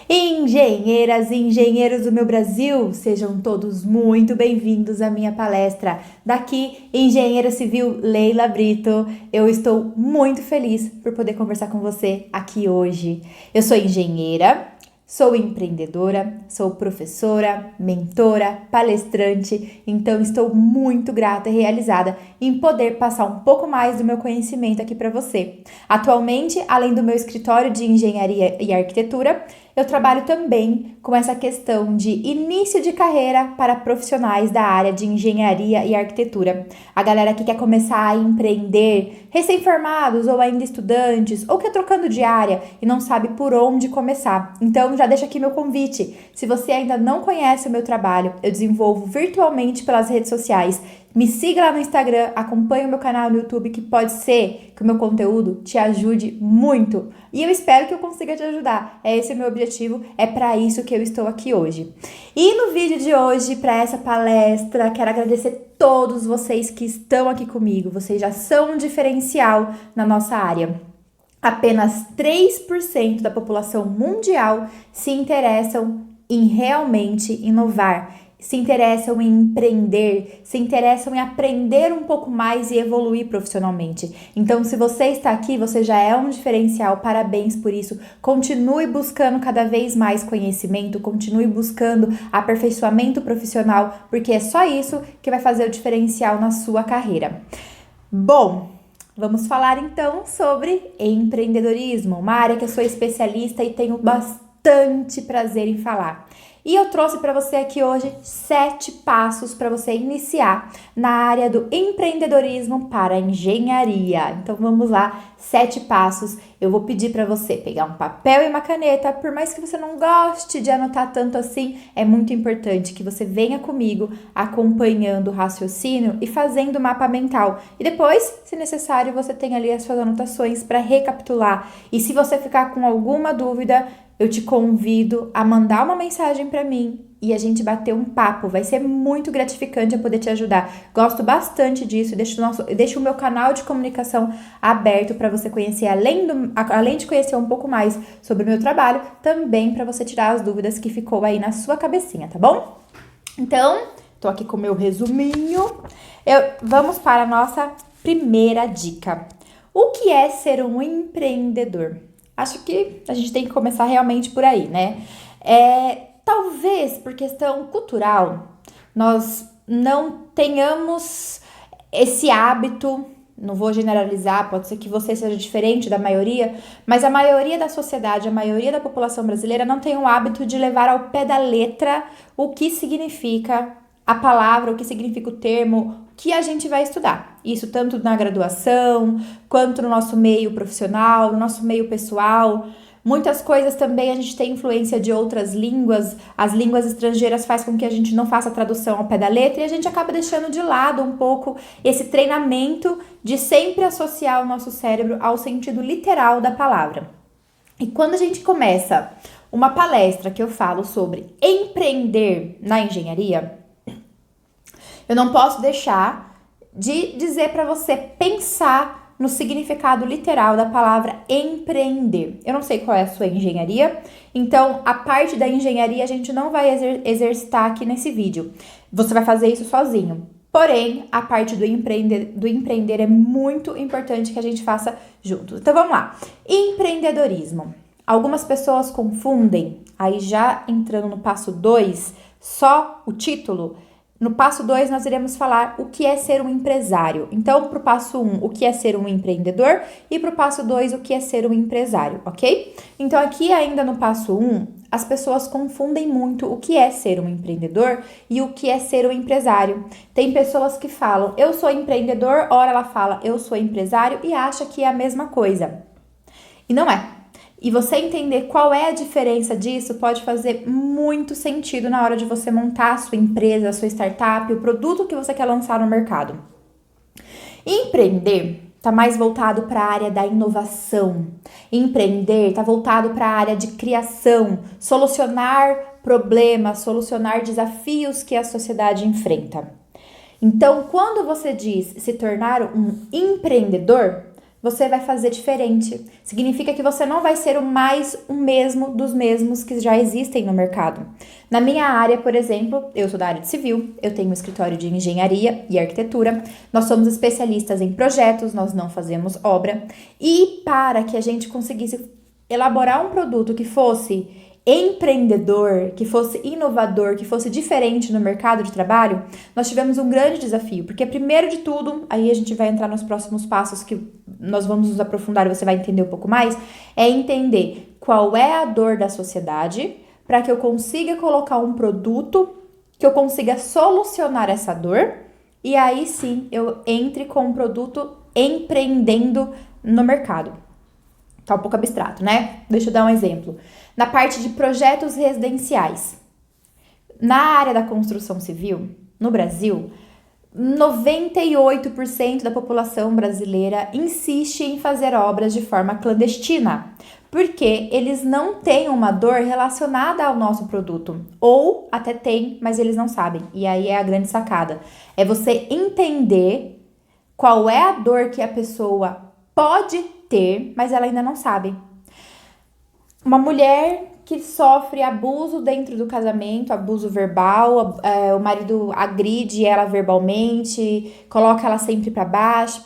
Engenheiras e engenheiros do meu Brasil, sejam todos muito bem-vindos à minha palestra. Daqui, engenheira civil Leila Brito. Eu estou muito feliz por poder conversar com você aqui hoje. Eu sou engenheira, sou empreendedora, sou professora, mentora, palestrante, então estou muito grata e realizada em poder passar um pouco mais do meu conhecimento aqui para você. Atualmente, além do meu escritório de engenharia e arquitetura, eu trabalho também com essa questão de início de carreira para profissionais da área de engenharia e arquitetura. A galera que quer começar a empreender, recém-formados ou ainda estudantes, ou quer trocando de área e não sabe por onde começar. Então, já deixo aqui meu convite. Se você ainda não conhece o meu trabalho, eu desenvolvo virtualmente pelas redes sociais. Me siga lá no Instagram, acompanhe o meu canal no YouTube, que pode ser que o meu conteúdo te ajude muito. E eu espero que eu consiga te ajudar. Esse é o meu objetivo, é para isso que eu estou aqui hoje. E no vídeo de hoje, para essa palestra, quero agradecer todos vocês que estão aqui comigo. Vocês já são um diferencial na nossa área. Apenas 3% da população mundial se interessam em realmente inovar, se interessam em empreender, se interessam em aprender um pouco mais e evoluir profissionalmente. Então, se você está aqui, você já é um diferencial, parabéns por isso. Continue buscando cada vez mais conhecimento, continue buscando aperfeiçoamento profissional, porque é só isso que vai fazer o diferencial na sua carreira. Bom, vamos falar então sobre empreendedorismo, uma área que eu sou especialista e tenho bastante prazer em falar. E eu trouxe para você aqui hoje 7 passos para você iniciar na área do empreendedorismo para a engenharia. Então vamos lá, 7 passos. Eu vou pedir para você pegar um papel e uma caneta, por mais que você não goste de anotar tanto assim, é muito importante que você venha comigo acompanhando o raciocínio e fazendo o mapa mental. E depois, se necessário, você tem ali as suas anotações para recapitular. E se você ficar com alguma dúvida, eu te convido a mandar uma mensagem para mim e a gente bater um papo. Vai ser muito gratificante eu poder te ajudar. Gosto bastante disso. Deixo o meu canal de comunicação aberto para você conhecer, além de conhecer um pouco mais sobre o meu trabalho, também para você tirar as dúvidas que ficou aí na sua cabecinha, tá bom? Então, tô aqui com o meu resuminho. Vamos para a nossa primeira dica. O que é ser um empreendedor? Acho que a gente tem que começar realmente por aí, né? Talvez por questão cultural, nós não tenhamos esse hábito, não vou generalizar, pode ser que você seja diferente da maioria, mas a maioria da sociedade, a maioria da população brasileira não tem o hábito de levar ao pé da letra o que significa a palavra, o que significa o termo, que a gente vai estudar. Isso tanto na graduação, quanto no nosso meio profissional, no nosso meio pessoal. Muitas coisas também a gente tem influência de outras línguas. As línguas estrangeiras faz com que a gente não faça a tradução ao pé da letra e a gente acaba deixando de lado um pouco esse treinamento de sempre associar o nosso cérebro ao sentido literal da palavra. E quando a gente começa uma palestra que eu falo sobre empreender na engenharia, eu não posso deixar de dizer para você pensar no significado literal da palavra empreender. Eu não sei qual é a sua engenharia, então a parte da engenharia a gente não vai exercitar aqui nesse vídeo. Você vai fazer isso sozinho. Porém, a parte do empreender é muito importante que a gente faça juntos. Então vamos lá. Empreendedorismo. Algumas pessoas confundem, aí já entrando no passo 2, só o título. No passo 2, nós iremos falar o que é ser um empresário. Então, para o passo 1, o que é ser um empreendedor, e para o passo 2, o que é ser um empresário, ok? Então, aqui ainda no passo 1, as pessoas confundem muito o que é ser um empreendedor e o que é ser um empresário. Tem pessoas que falam, eu sou empreendedor, ora ela fala, eu sou empresário, e acha que é a mesma coisa. E não é. E você entender qual é a diferença disso pode fazer muito sentido na hora de você montar a sua empresa, a sua startup, o produto que você quer lançar no mercado. Empreender está mais voltado para a área da inovação. Empreender está voltado para a área de criação, solucionar problemas, solucionar desafios que a sociedade enfrenta. Então, quando você diz se tornar um empreendedor, você vai fazer diferente. Significa que você não vai ser o mesmo dos mesmos que já existem no mercado. Na minha área, por exemplo, eu sou da área de civil, eu tenho um escritório de engenharia e arquitetura, nós somos especialistas em projetos, nós não fazemos obra. E para que a gente conseguisse elaborar um produto que fosse empreendedor, que fosse inovador, que fosse diferente no mercado de trabalho, nós tivemos um grande desafio, porque primeiro de tudo, aí a gente vai entrar nos próximos passos que nós vamos nos aprofundar e você vai entender um pouco mais, é entender qual é a dor da sociedade para que eu consiga colocar um produto que eu consiga solucionar essa dor e aí sim eu entre com um produto empreendendo no mercado. Tá um pouco abstrato, né? Deixa eu dar um exemplo. Na parte de projetos residenciais. Na área da construção civil, no Brasil, 98% da população brasileira insiste em fazer obras de forma clandestina, porque eles não têm uma dor relacionada ao nosso produto. Ou até tem, mas eles não sabem. E aí é a grande sacada. É você entender qual é a dor que a pessoa pode ter, mas ela ainda não sabe. Uma mulher que sofre abuso dentro do casamento, abuso verbal, o marido agride ela verbalmente, coloca ela sempre para baixo,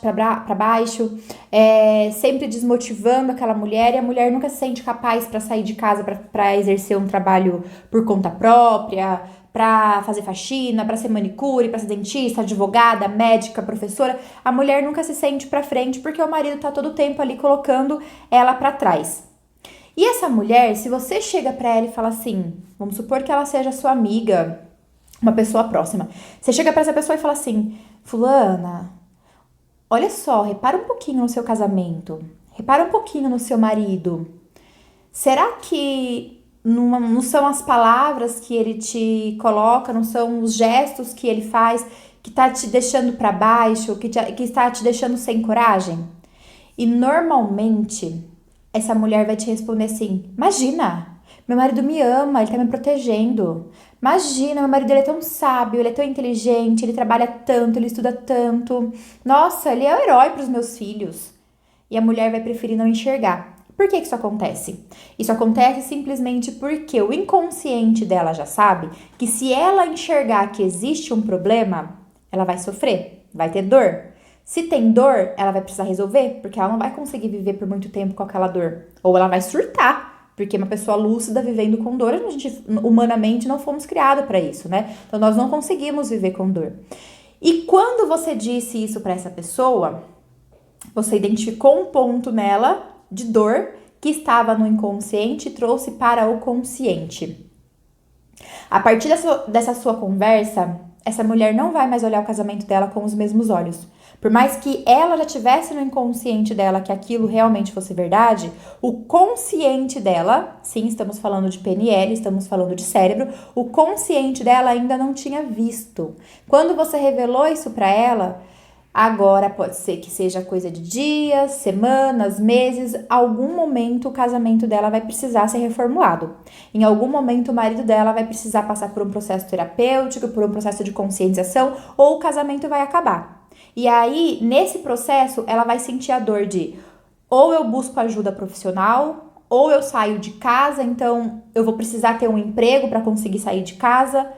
sempre desmotivando aquela mulher, e a mulher nunca se sente capaz para sair de casa, para exercer um trabalho por conta própria, para fazer faxina, para ser manicure, para ser dentista, advogada, médica, professora. A mulher nunca se sente para frente porque o marido tá todo o tempo ali colocando ela para trás. E essa mulher, se você chega pra ela e fala assim, vamos supor que ela seja sua amiga, uma pessoa próxima. Você chega pra essa pessoa e fala assim, fulana, olha só, repara um pouquinho no seu casamento, repara um pouquinho no seu marido. Será que não são as palavras que ele te coloca, não são os gestos que ele faz que tá te deixando pra baixo, que está te deixando sem coragem? E normalmente essa mulher vai te responder assim, imagina, meu marido me ama, ele tá me protegendo. Imagina, meu marido ele é tão sábio, ele é tão inteligente, ele trabalha tanto, ele estuda tanto. Nossa, ele é o herói pros meus filhos. E a mulher vai preferir não enxergar. Por que isso acontece? Isso acontece simplesmente porque o inconsciente dela já sabe que se ela enxergar que existe um problema, ela vai sofrer, vai ter dor. Se tem dor, ela vai precisar resolver, porque ela não vai conseguir viver por muito tempo com aquela dor. Ou ela vai surtar, porque uma pessoa lúcida vivendo com dor, a gente humanamente não fomos criados para isso, né? Então nós não conseguimos viver com dor. E quando você disse isso para essa pessoa, você identificou um ponto nela de dor que estava no inconsciente e trouxe para o consciente. A partir dessa sua conversa, essa mulher não vai mais olhar o casamento dela com os mesmos olhos. Por mais que ela já tivesse no inconsciente dela que aquilo realmente fosse verdade, o consciente dela, sim, estamos falando de PNL, estamos falando de cérebro, o consciente dela ainda não tinha visto. Quando você revelou isso para ela, agora pode ser que seja coisa de dias, semanas, meses, algum momento o casamento dela vai precisar ser reformulado. Em algum momento o marido dela vai precisar passar por um processo terapêutico, por um processo de conscientização, ou o casamento vai acabar. E aí, nesse processo, ela vai sentir a dor de ou eu busco ajuda profissional, ou eu saio de casa, então eu vou precisar ter um emprego para conseguir sair de casa,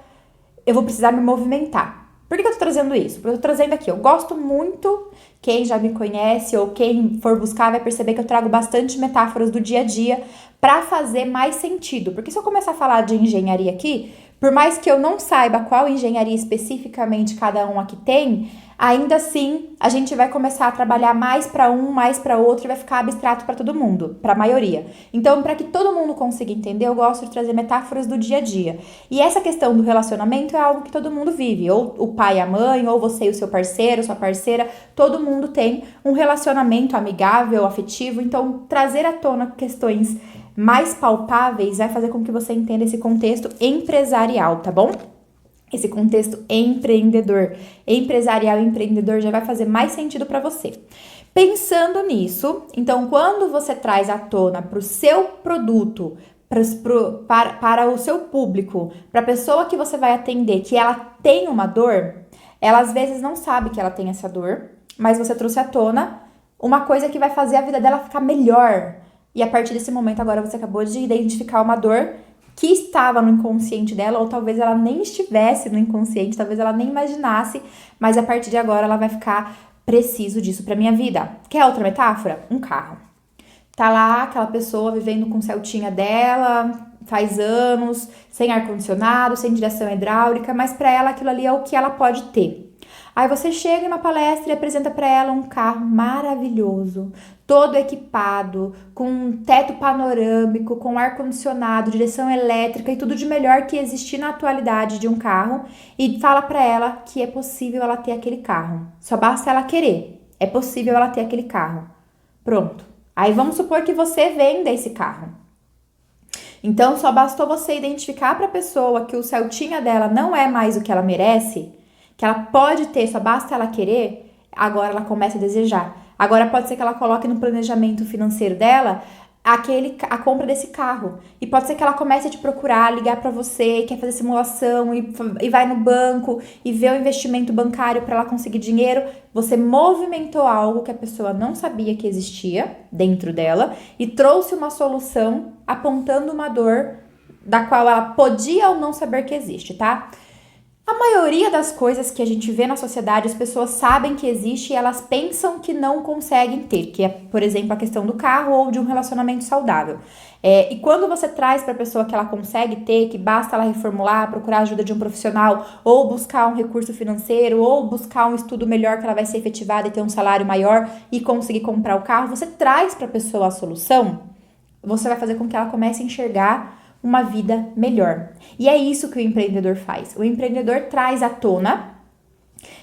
eu vou precisar me movimentar. Por que eu tô trazendo isso? Porque eu tô trazendo aqui, eu gosto muito, quem já me conhece ou quem for buscar vai perceber que eu trago bastante metáforas do dia a dia para fazer mais sentido. Porque se eu começar a falar de engenharia aqui, por mais que eu não saiba qual engenharia especificamente cada um aqui tem, ainda assim a gente vai começar a trabalhar mais para um, mais para outro e vai ficar abstrato para todo mundo, para a maioria. Então, para que todo mundo consiga entender, eu gosto de trazer metáforas do dia a dia. E essa questão do relacionamento é algo que todo mundo vive, ou o pai e a mãe, ou você e o seu parceiro, sua parceira, todo mundo tem um relacionamento amigável, afetivo, então trazer à tona questões mais palpáveis vai fazer com que você entenda esse contexto empresarial, tá bom? Esse contexto empreendedor, empresarial, empreendedor já vai fazer mais sentido para você. Pensando nisso, então quando você traz à tona para o seu produto, para o seu público, para a pessoa que você vai atender, que ela tem uma dor, ela às vezes não sabe que ela tem essa dor, mas você trouxe à tona uma coisa que vai fazer a vida dela ficar melhor. E a partir desse momento agora você acabou de identificar uma dor que estava no inconsciente dela, ou talvez ela nem estivesse no inconsciente, talvez ela nem imaginasse, mas a partir de agora ela vai ficar: preciso disso pra minha vida. Quer outra metáfora? Um carro. Tá lá aquela pessoa vivendo com o Celtinha dela, faz anos, sem ar-condicionado, sem direção hidráulica, mas pra ela aquilo ali é o que ela pode ter. Aí você chega em uma palestra e apresenta para ela um carro maravilhoso, todo equipado, com um teto panorâmico, com ar-condicionado, direção elétrica e tudo de melhor que existe na atualidade de um carro, e fala para ela que é possível ela ter aquele carro. Só basta ela querer. É possível ela ter aquele carro. Pronto. Aí vamos supor que você venda esse carro. Então só bastou você identificar para a pessoa que o Celtinha dela não é mais o que ela merece, que ela pode ter, só basta ela querer, agora ela começa a desejar. Agora pode ser que ela coloque no planejamento financeiro dela a compra desse carro. E pode ser que ela comece a te procurar, ligar para você, quer fazer simulação e vai no banco e vê o investimento bancário para ela conseguir dinheiro. Você movimentou algo que a pessoa não sabia que existia dentro dela e trouxe uma solução apontando uma dor da qual ela podia ou não saber que existe, tá? A maioria das coisas que a gente vê na sociedade, as pessoas sabem que existe e elas pensam que não conseguem ter, que é, por exemplo, a questão do carro ou de um relacionamento saudável. E quando você traz para a pessoa que ela consegue ter, que basta ela reformular, procurar a ajuda de um profissional, ou buscar um recurso financeiro, ou buscar um estudo melhor que ela vai ser efetivada e ter um salário maior e conseguir comprar o carro, você traz para a pessoa a solução, você vai fazer com que ela comece a enxergar uma vida melhor. E é isso que o empreendedor faz. O empreendedor traz à tona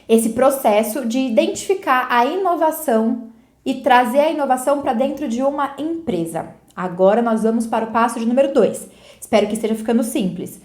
esse processo de identificar a inovação e trazer a inovação para dentro de uma empresa. Agora nós vamos para o passo de número 2. Espero que esteja ficando simples.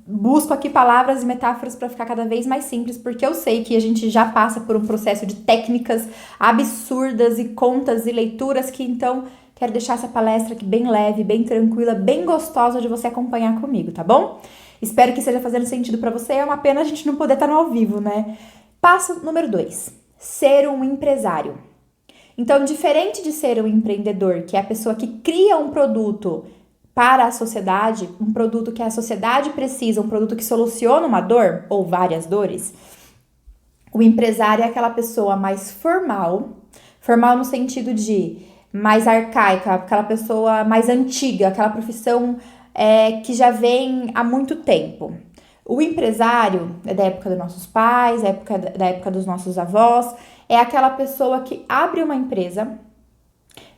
Busco aqui palavras e metáforas para ficar cada vez mais simples, porque eu sei que a gente já passa por um processo de técnicas absurdas e contas e leituras que então quero deixar essa palestra aqui bem leve, bem tranquila, bem gostosa de você acompanhar comigo, tá bom? Espero que esteja fazendo sentido para você. É uma pena a gente não poder estar no ao vivo, né? Passo número 2. Ser um empresário. Então, diferente de ser um empreendedor, que é a pessoa que cria um produto para a sociedade, um produto que a sociedade precisa, um produto que soluciona uma dor ou várias dores, o empresário é aquela pessoa mais formal no sentido de mais arcaica, aquela pessoa mais antiga, aquela profissão que já vem há muito tempo. O empresário é da época dos nossos pais, da época dos nossos avós, é aquela pessoa que abre uma empresa,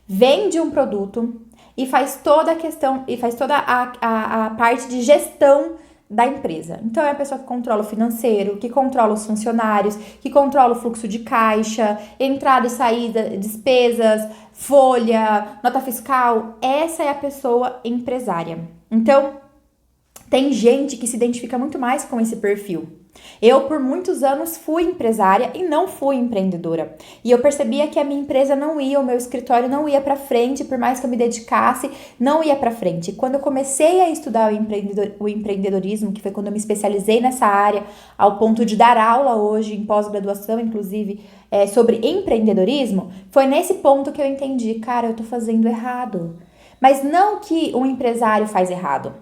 vende um produto e faz toda a questão, e faz toda a parte de gestão da empresa. Então é a pessoa que controla o financeiro, que controla os funcionários, que controla o fluxo de caixa, entrada e saída, despesas, folha, nota fiscal. Essa é a pessoa empresária. Então, tem gente que se identifica muito mais com esse perfil. Eu, por muitos anos, fui empresária e não fui empreendedora. E eu percebia que a minha empresa não ia, o meu escritório não ia pra frente, por mais que eu me dedicasse, não ia pra frente. Quando eu comecei a estudar o empreendedorismo, que foi quando eu me especializei nessa área, ao ponto de dar aula hoje, em pós-graduação, inclusive, sobre empreendedorismo, foi nesse ponto que eu entendi, cara, eu tô fazendo errado. Mas não que um empresário faz errado.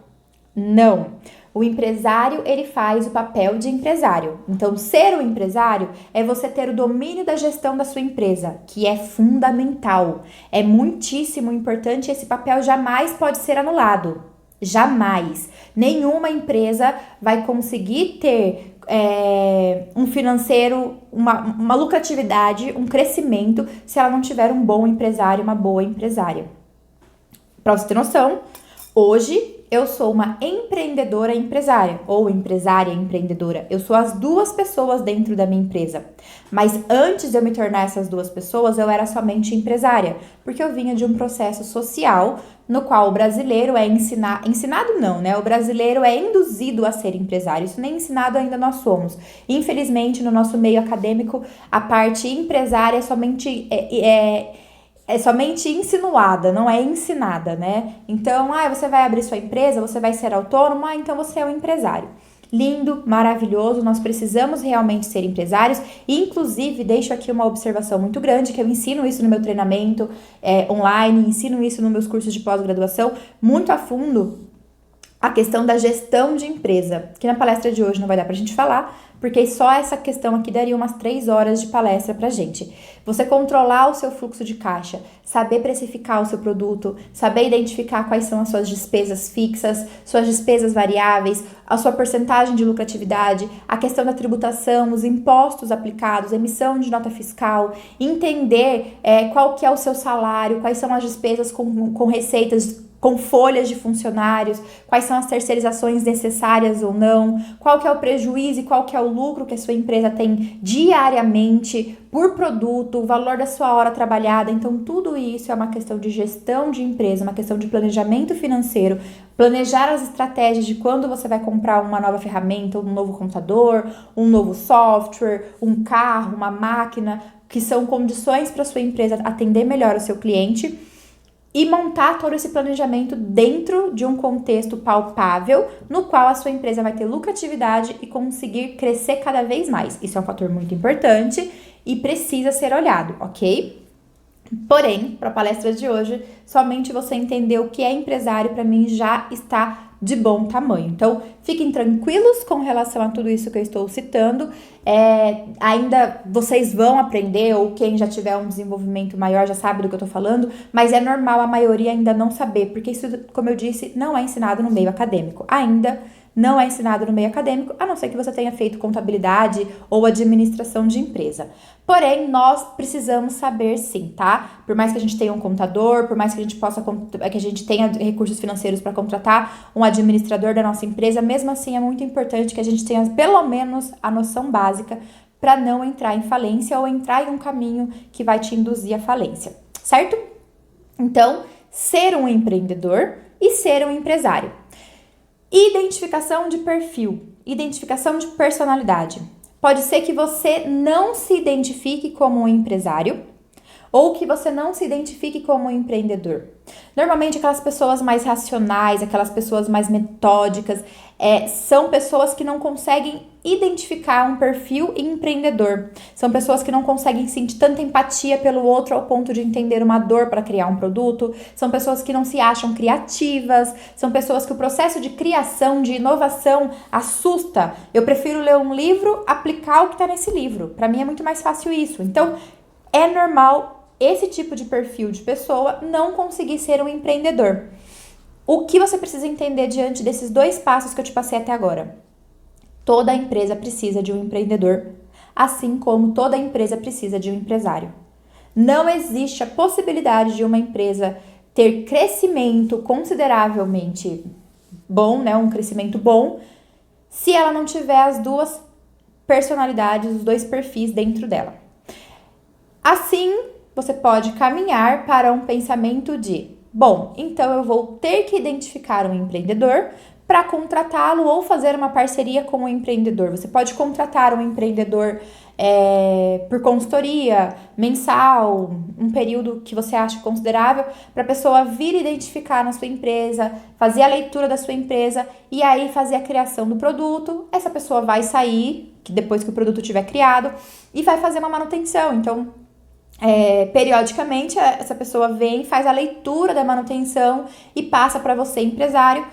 Não. O empresário, ele faz o papel de empresário. Então, ser um empresário é você ter o domínio da gestão da sua empresa, que é fundamental. É muitíssimo importante, esse papel jamais pode ser anulado. Jamais. Nenhuma empresa vai conseguir ter um financeiro, uma lucratividade, um crescimento, se ela não tiver um bom empresário, uma boa empresária. Para você ter noção, hoje eu sou uma empreendedora empresária ou empresária empreendedora. Eu sou as duas pessoas dentro da minha empresa. Mas antes de eu me tornar essas duas pessoas, eu era somente empresária, porque eu vinha de um processo social no qual o brasileiro é ensinado não, né? O brasileiro é induzido a ser empresário. Isso nem ensinado ainda nós somos. Infelizmente, no nosso meio acadêmico, a parte empresária é somente insinuada, não é ensinada, né? Então, você vai abrir sua empresa, você vai ser autônomo, então você é um empresário. lindo, maravilhoso, nós precisamos realmente ser empresários. E, inclusive, deixo aqui uma observação muito grande, que eu ensino isso no meu treinamento online, ensino isso nos meus cursos de pós-graduação, muito a fundo, a questão da gestão de empresa, que na palestra de hoje não vai dar pra gente falar, porque só essa questão aqui daria umas 3 horas de palestra pra gente. Você controlar o seu fluxo de caixa, saber precificar o seu produto, saber identificar quais são as suas despesas fixas, suas despesas variáveis, a sua porcentagem de lucratividade, a questão da tributação, os impostos aplicados, emissão de nota fiscal, entender qual que é o seu salário, quais são as despesas com receitas, com folhas de funcionários, quais são as terceirizações necessárias ou não, qual que é o prejuízo e qual que é o lucro que a sua empresa tem diariamente por produto, o valor da sua hora trabalhada. Então, tudo isso é uma questão de gestão de empresa, uma questão de planejamento financeiro, planejar as estratégias de quando você vai comprar uma nova ferramenta, um novo computador, um novo software, um carro, uma máquina, que são condições para a sua empresa atender melhor o seu cliente, e montar todo esse planejamento dentro de um contexto palpável, no qual a sua empresa vai ter lucratividade e conseguir crescer cada vez mais. Isso é um fator muito importante e precisa ser olhado, ok? Porém, para a palestra de hoje, somente você entender o que é empresário, para mim, já está de bom tamanho. Então, fiquem tranquilos com relação a tudo isso que eu estou citando. Ainda vocês vão aprender, ou quem já tiver um desenvolvimento maior já sabe do que eu tô falando, mas é normal a maioria ainda não saber, porque isso, como eu disse, não é ensinado no meio acadêmico. Ainda não é ensinado no meio acadêmico, a não ser que você tenha feito contabilidade ou administração de empresa. Porém, nós precisamos saber sim, tá? Por mais que a gente tenha um contador, por mais que a gente tenha recursos financeiros para contratar um administrador da nossa empresa, mesmo assim é muito importante que a gente tenha pelo menos a noção básica para não entrar em falência ou entrar em um caminho que vai te induzir à falência, certo? Então, ser um empreendedor e ser um empresário. Identificação de perfil, identificação de personalidade. Pode ser que você não se identifique como um empresário ou que você não se identifique como um empreendedor. Normalmente, aquelas pessoas mais racionais, aquelas pessoas mais metódicas, são pessoas que não conseguem identificar um perfil empreendedor. São pessoas que não conseguem sentir tanta empatia pelo outro ao ponto de entender uma dor para criar um produto. São pessoas que não se acham criativas. São pessoas que o processo de criação, de inovação, assusta. Eu prefiro ler um livro, aplicar o que está nesse livro. Para mim é muito mais fácil isso. Então, é normal esse tipo de perfil de pessoa não conseguir ser um empreendedor. O que você precisa entender diante desses 2 passos que eu te passei até agora? Toda empresa precisa de um empreendedor, assim como toda empresa precisa de um empresário. Não existe a possibilidade de uma empresa ter crescimento consideravelmente bom, né, um crescimento bom, se ela não tiver as 2 personalidades, os 2 perfis dentro dela. Assim, você pode caminhar para um pensamento de, bom, então eu vou ter que identificar um empreendedor para contratá-lo ou fazer uma parceria com um empreendedor. Você pode contratar um empreendedor por consultoria mensal, um período que você acha considerável, para a pessoa vir identificar na sua empresa, fazer a leitura da sua empresa e aí fazer a criação do produto. Essa pessoa vai sair, depois que o produto estiver criado, e vai fazer uma manutenção. Então, periodicamente, essa pessoa vem, faz a leitura da manutenção e passa para você, empresário,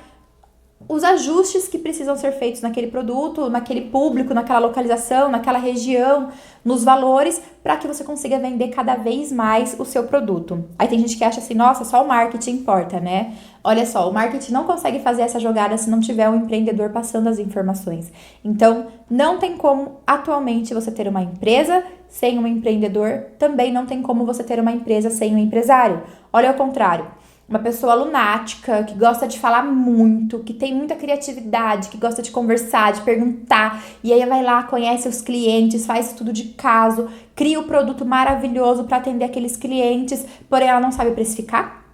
os ajustes que precisam ser feitos naquele produto, naquele público, naquela localização, naquela região, nos valores, para que você consiga vender cada vez mais o seu produto. Aí tem gente que acha assim, nossa, só o marketing importa, né? Olha só, o marketing não consegue fazer essa jogada se não tiver um empreendedor passando as informações. Então, não tem como atualmente você ter uma empresa sem um empreendedor, também não tem como você ter uma empresa sem um empresário. Olha ao contrário. Uma pessoa lunática, que gosta de falar muito, que tem muita criatividade, que gosta de conversar, de perguntar, e aí vai lá, conhece os clientes, faz estudo de caso, cria o produto maravilhoso para atender aqueles clientes, porém ela não sabe precificar.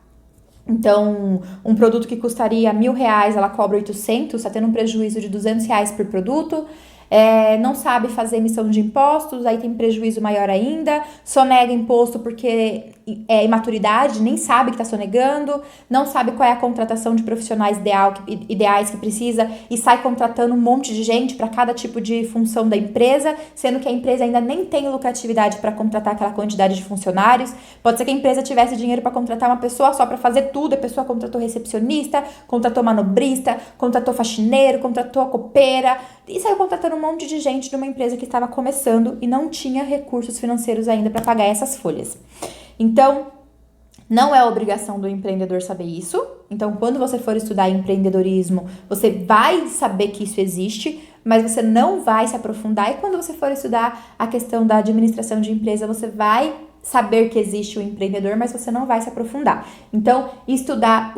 Então, um produto que custaria R$1.000, ela cobra 800, está tendo um prejuízo de R$200 por produto. Não sabe fazer emissão de impostos, aí tem prejuízo maior ainda, sonega imposto porque imaturidade, nem sabe que está sonegando, não sabe qual é a contratação de profissionais ideais que precisa e sai contratando um monte de gente para cada tipo de função da empresa, sendo que a empresa ainda nem tem lucratividade para contratar aquela quantidade de funcionários. Pode ser que a empresa tivesse dinheiro para contratar uma pessoa só para fazer tudo, a pessoa contratou recepcionista, contratou manobrista, contratou faxineiro, contratou a copeira e saiu contratando um monte de gente de uma empresa que estava começando e não tinha recursos financeiros ainda para pagar essas folhas. Então, não é obrigação do empreendedor saber isso. Então, quando você for estudar empreendedorismo, você vai saber que isso existe, mas você não vai se aprofundar. E quando você for estudar a questão da administração de empresa, você vai saber que existe o empreendedor, mas você não vai se aprofundar. Então, estudar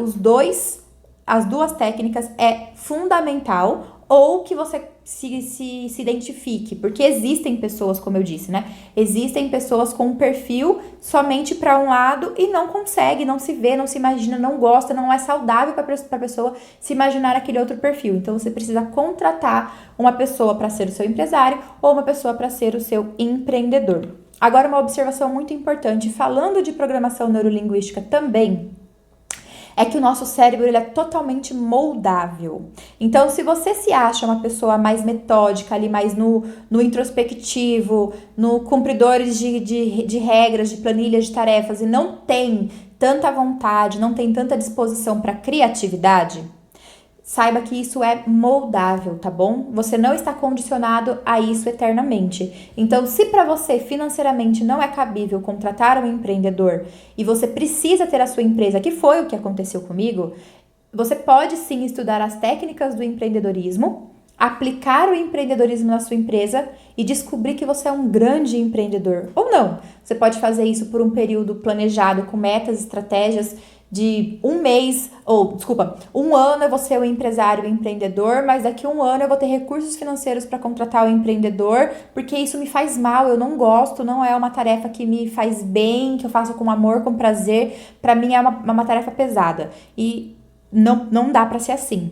as duas técnicas é fundamental, ou que você se identifique, porque existem pessoas, como eu disse, né? Existem pessoas com um perfil somente para um lado e não consegue, não se vê, não se imagina, não gosta, não é saudável para a pessoa se imaginar aquele outro perfil. Então você precisa contratar uma pessoa para ser o seu empresário ou uma pessoa para ser o seu empreendedor. Agora, uma observação muito importante, falando de programação neurolinguística também, é que o nosso cérebro ele é totalmente moldável. Então, se você se acha uma pessoa mais metódica, ali mais no introspectivo, no cumpridores de regras, de planilhas, de tarefas, e não tem tanta vontade, não tem tanta disposição para criatividade, saiba que isso é moldável, tá bom? Você não está condicionado a isso eternamente. Então, se para você financeiramente não é cabível contratar um empreendedor e você precisa ter a sua empresa, que foi o que aconteceu comigo, você pode sim estudar as técnicas do empreendedorismo, aplicar o empreendedorismo na sua empresa e descobrir que você é um grande empreendedor. Ou não. Você pode fazer isso por um período planejado com metas, estratégias de um ano eu vou ser o empresário, o empreendedor, mas daqui a um ano eu vou ter recursos financeiros para contratar o empreendedor, porque isso me faz mal, eu não gosto, não é uma tarefa que me faz bem, que eu faço com amor, com prazer, para mim é uma tarefa pesada. E não dá para ser assim.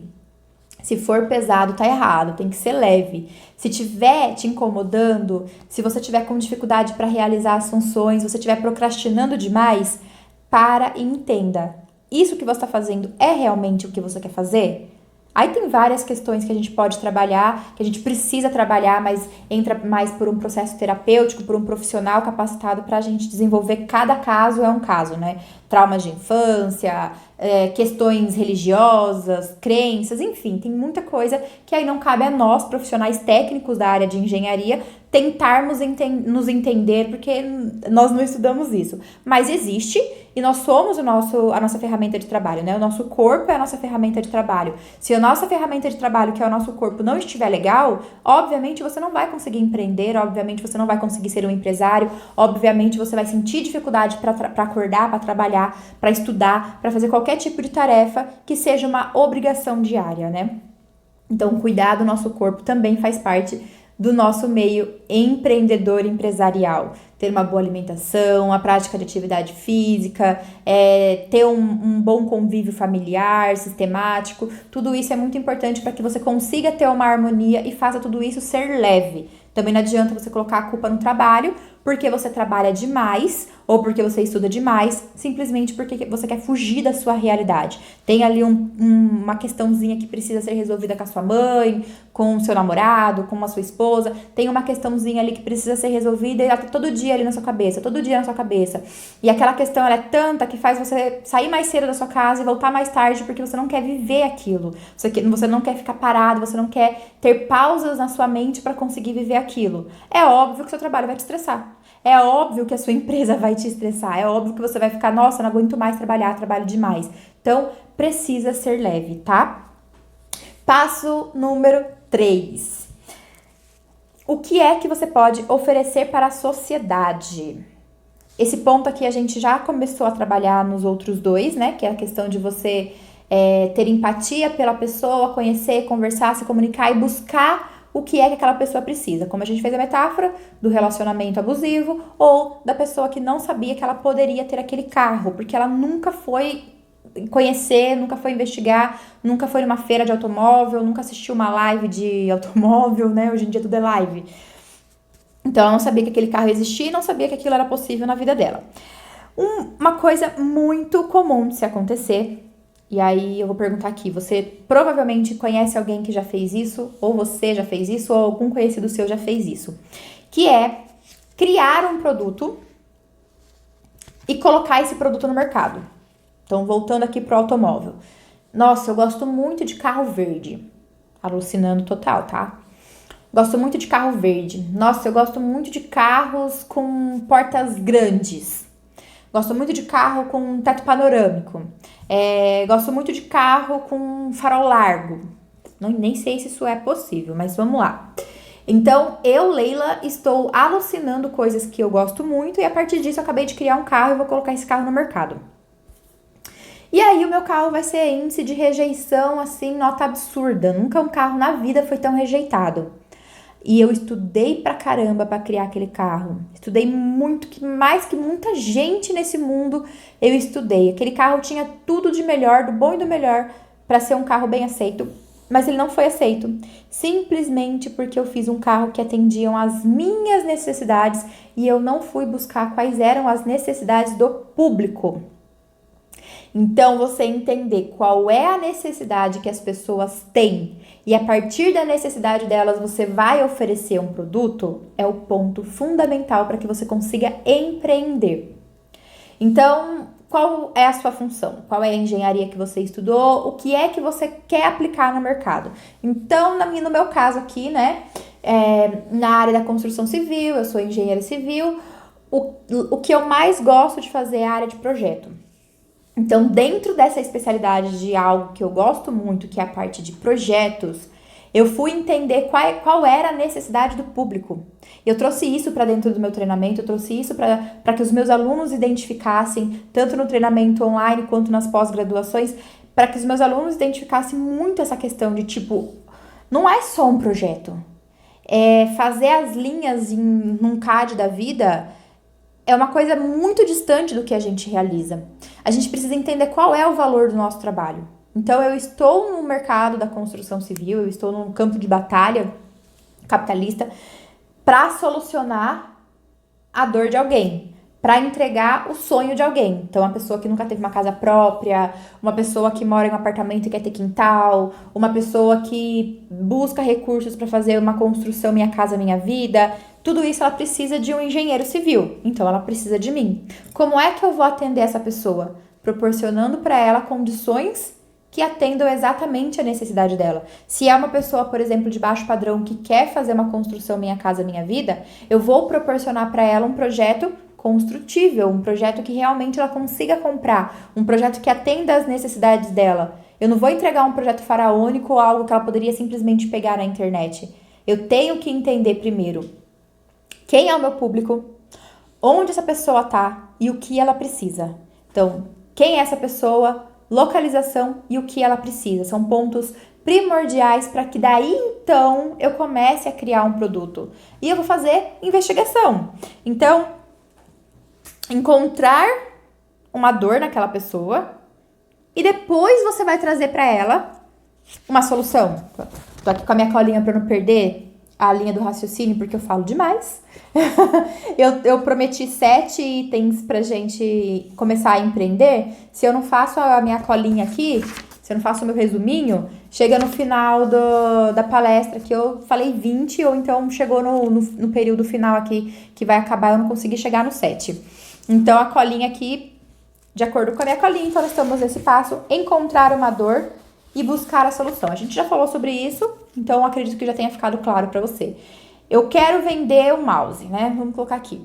Se for pesado, tá errado, tem que ser leve. Se tiver te incomodando, se você tiver com dificuldade para realizar as funções, você estiver procrastinando demais, para e entenda. Isso que você está fazendo é realmente o que você quer fazer? Aí tem várias questões que a gente pode trabalhar, que a gente precisa trabalhar, mas entra mais por um processo terapêutico, por um profissional capacitado para a gente desenvolver. Cada caso é um caso, né? Traumas de infância, questões religiosas, crenças, enfim, tem muita coisa que aí não cabe a nós, profissionais técnicos da área de engenharia, tentarmos nos entender, porque nós não estudamos isso. Mas existe e nós somos a nossa ferramenta de trabalho, né? O nosso corpo é a nossa ferramenta de trabalho. Se a nossa ferramenta de trabalho, que é o nosso corpo, não estiver legal, obviamente você não vai conseguir empreender, obviamente você não vai conseguir ser um empresário, obviamente você vai sentir dificuldade para acordar, para trabalhar, para estudar, para fazer qualquer tipo de tarefa que seja uma obrigação diária, né? Então, cuidar do nosso corpo também faz parte do nosso meio empreendedor empresarial. Ter uma boa alimentação, a prática de atividade física, ter um bom convívio familiar, sistemático, tudo isso é muito importante para que você consiga ter uma harmonia e faça tudo isso ser leve. Também não adianta você colocar a culpa no trabalho, porque você trabalha demais ou porque você estuda demais, simplesmente porque você quer fugir da sua realidade. Tem ali uma questãozinha que precisa ser resolvida com a sua mãe, com o seu namorado, com a sua esposa. Tem uma questãozinha ali que precisa ser resolvida e ela tá todo dia ali na sua cabeça, todo dia na sua cabeça. E aquela questão ela é tanta que faz você sair mais cedo da sua casa e voltar mais tarde porque você não quer viver aquilo. Você não quer ficar parado, você não quer ter pausas na sua mente para conseguir viver aquilo. É óbvio que o seu trabalho vai te estressar. É óbvio que a sua empresa vai te estressar. É óbvio que você vai ficar, nossa, não aguento mais trabalhar, trabalho demais. Então, precisa ser leve, tá? Passo número 3. O que é que você pode oferecer para a sociedade? Esse ponto aqui a gente já começou a trabalhar nos outros dois, né? Que é a questão de você ter empatia pela pessoa, conhecer, conversar, se comunicar e buscar o que é que aquela pessoa precisa. Como a gente fez a metáfora do relacionamento abusivo ou da pessoa que não sabia que ela poderia ter aquele carro, porque ela nunca foi conhecer, nunca foi investigar, nunca foi numa feira de automóvel, nunca assistiu uma live de automóvel, né? Hoje em dia tudo é live. Então ela não sabia que aquele carro existia e não sabia que aquilo era possível na vida dela. Uma coisa muito comum de se acontecer, e aí eu vou perguntar aqui, você provavelmente conhece alguém que já fez isso, ou você já fez isso, ou algum conhecido seu já fez isso, que é criar um produto e colocar esse produto no mercado. Então, voltando aqui pro automóvel. Nossa, eu gosto muito de carro verde. Alucinando total, tá? Gosto muito de carro verde. Nossa, eu gosto muito de carros com portas grandes. Gosto muito de carro com teto panorâmico. Gosto muito de carro com farol largo. Não, nem sei se isso é possível, mas vamos lá. Então, eu, Leila, estou alucinando coisas que eu gosto muito e a partir disso eu acabei de criar um carro e vou colocar esse carro no mercado. E aí o meu carro vai ser índice de rejeição, assim, nota absurda. Nunca um carro na vida foi tão rejeitado. E eu estudei pra caramba pra criar aquele carro. Estudei muito, mais que muita gente nesse mundo eu estudei. Aquele carro tinha tudo de melhor, do bom e do melhor, pra ser um carro bem aceito. Mas ele não foi aceito, simplesmente porque eu fiz um carro que atendiam às minhas necessidades e eu não fui buscar quais eram as necessidades do público. Então, você entender qual é a necessidade que as pessoas têm e a partir da necessidade delas você vai oferecer um produto é o ponto fundamental para que você consiga empreender. Então, qual é a sua função? Qual é a engenharia que você estudou? O que é que você quer aplicar no mercado? Então, no meu caso aqui, né, na área da construção civil, eu sou engenheira civil, o que eu mais gosto de fazer é a área de projeto. Então, dentro dessa especialidade de algo que eu gosto muito, que é a parte de projetos, eu fui entender qual era a necessidade do público. Eu trouxe isso para dentro do meu treinamento, eu trouxe isso para que os meus alunos identificassem, tanto no treinamento online quanto nas pós-graduações, para que os meus alunos identificassem muito essa questão de tipo, não é só um projeto. Fazer as linhas num CAD da vida é uma coisa muito distante do que a gente realiza. A gente precisa entender qual é o valor do nosso trabalho. Então, eu estou no mercado da construção civil, eu estou num campo de batalha capitalista para solucionar a dor de alguém, para entregar o sonho de alguém. Então, uma pessoa que nunca teve uma casa própria, uma pessoa que mora em um apartamento e quer ter quintal, uma pessoa que busca recursos para fazer uma construção Minha Casa Minha Vida. Tudo isso ela precisa de um engenheiro civil, então ela precisa de mim. Como é que eu vou atender essa pessoa? Proporcionando para ela condições que atendam exatamente a necessidade dela. Se é uma pessoa, por exemplo, de baixo padrão que quer fazer uma construção Minha Casa Minha Vida, eu vou proporcionar para ela um projeto construtível, um projeto que realmente ela consiga comprar, um projeto que atenda às necessidades dela. Eu não vou entregar um projeto faraônico ou algo que ela poderia simplesmente pegar na internet. Eu tenho que entender primeiro quem é o meu público, onde essa pessoa tá e o que ela precisa. Então, quem é essa pessoa, localização e o que ela precisa. São pontos primordiais para que daí então eu comece a criar um produto. E eu vou fazer investigação. Então, encontrar uma dor naquela pessoa e depois você vai trazer para ela uma solução. Tô aqui com a minha colinha para não perder a linha do raciocínio, porque eu falo demais. eu prometi 7 itens pra gente começar a empreender. Se eu não faço a minha colinha aqui, se eu não faço o meu resuminho, chega no final da palestra que eu falei 20, ou então chegou no período final aqui, que vai acabar, eu não consegui chegar no 7. Então, a colinha aqui, de acordo com a minha colinha, então nós estamos nesse passo, encontrar uma dor e buscar a solução. A gente já falou sobre isso, então acredito que já tenha ficado claro para você. Eu quero vender um mouse, né? Vamos colocar aqui.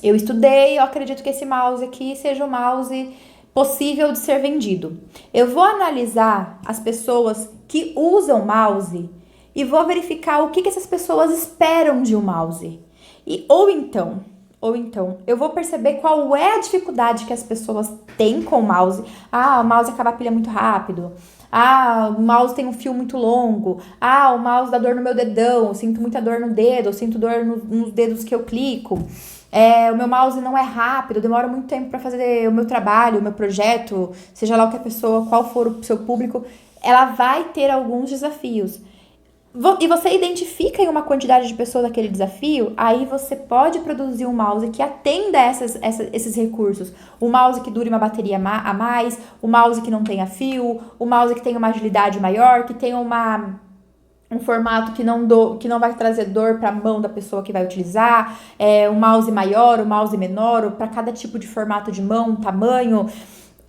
Eu estudei, eu acredito que esse mouse aqui seja um mouse possível de ser vendido. Eu vou analisar as pessoas que usam mouse e vou verificar o que essas pessoas esperam de um mouse. Ou então, eu vou perceber qual é a dificuldade que as pessoas têm com o mouse. O mouse acaba a pilha muito rápido. O mouse tem um fio muito longo. O mouse dá dor no meu dedão. Eu sinto muita dor no dedo. Eu sinto dor nos dedos que eu clico. O meu mouse não é rápido. Demora muito tempo para fazer o meu trabalho, o meu projeto. Seja lá o que a pessoa, qual for o seu público, ela vai ter alguns desafios. E você identifica em uma quantidade de pessoas aquele desafio, aí você pode produzir um mouse que atenda esses recursos. O mouse que dure uma bateria a mais, o mouse que não tenha fio, o mouse que tenha uma agilidade maior, que tenha um formato que não vai trazer dor para a mão da pessoa que vai utilizar, um mouse maior, um mouse menor, para cada tipo de formato de mão, tamanho.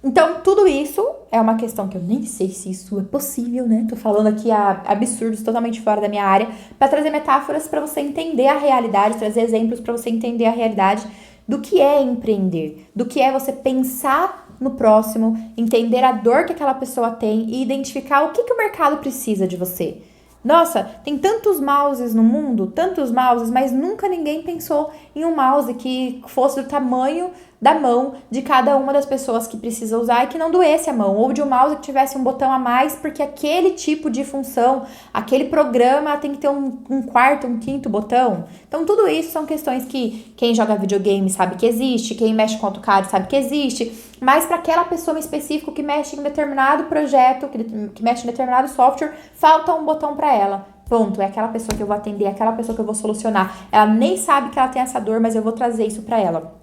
Então, tudo isso é uma questão que eu nem sei se isso é possível, né? Tô falando aqui absurdos totalmente fora da minha área, para trazer metáforas para você entender a realidade, trazer exemplos para você entender a realidade do que é empreender, do que é você pensar no próximo, entender a dor que aquela pessoa tem e identificar o que o mercado precisa de você. Nossa, tem tantos mouses no mundo, tantos mouses, mas nunca ninguém pensou em um mouse que fosse do tamanho da mão de cada uma das pessoas que precisa usar e que não doesse a mão, ou de um mouse que tivesse um botão a mais, porque aquele tipo de função, aquele programa tem que ter um quarto, um quinto botão. Então, tudo isso são questões que quem joga videogame sabe que existe, quem mexe com AutoCAD sabe que existe, mas para aquela pessoa em específico que mexe em determinado projeto, que mexe em determinado software, falta um botão para ela. Ponto, é aquela pessoa que eu vou atender, é aquela pessoa que eu vou solucionar. Ela nem sabe que ela tem essa dor, mas eu vou trazer isso para ela.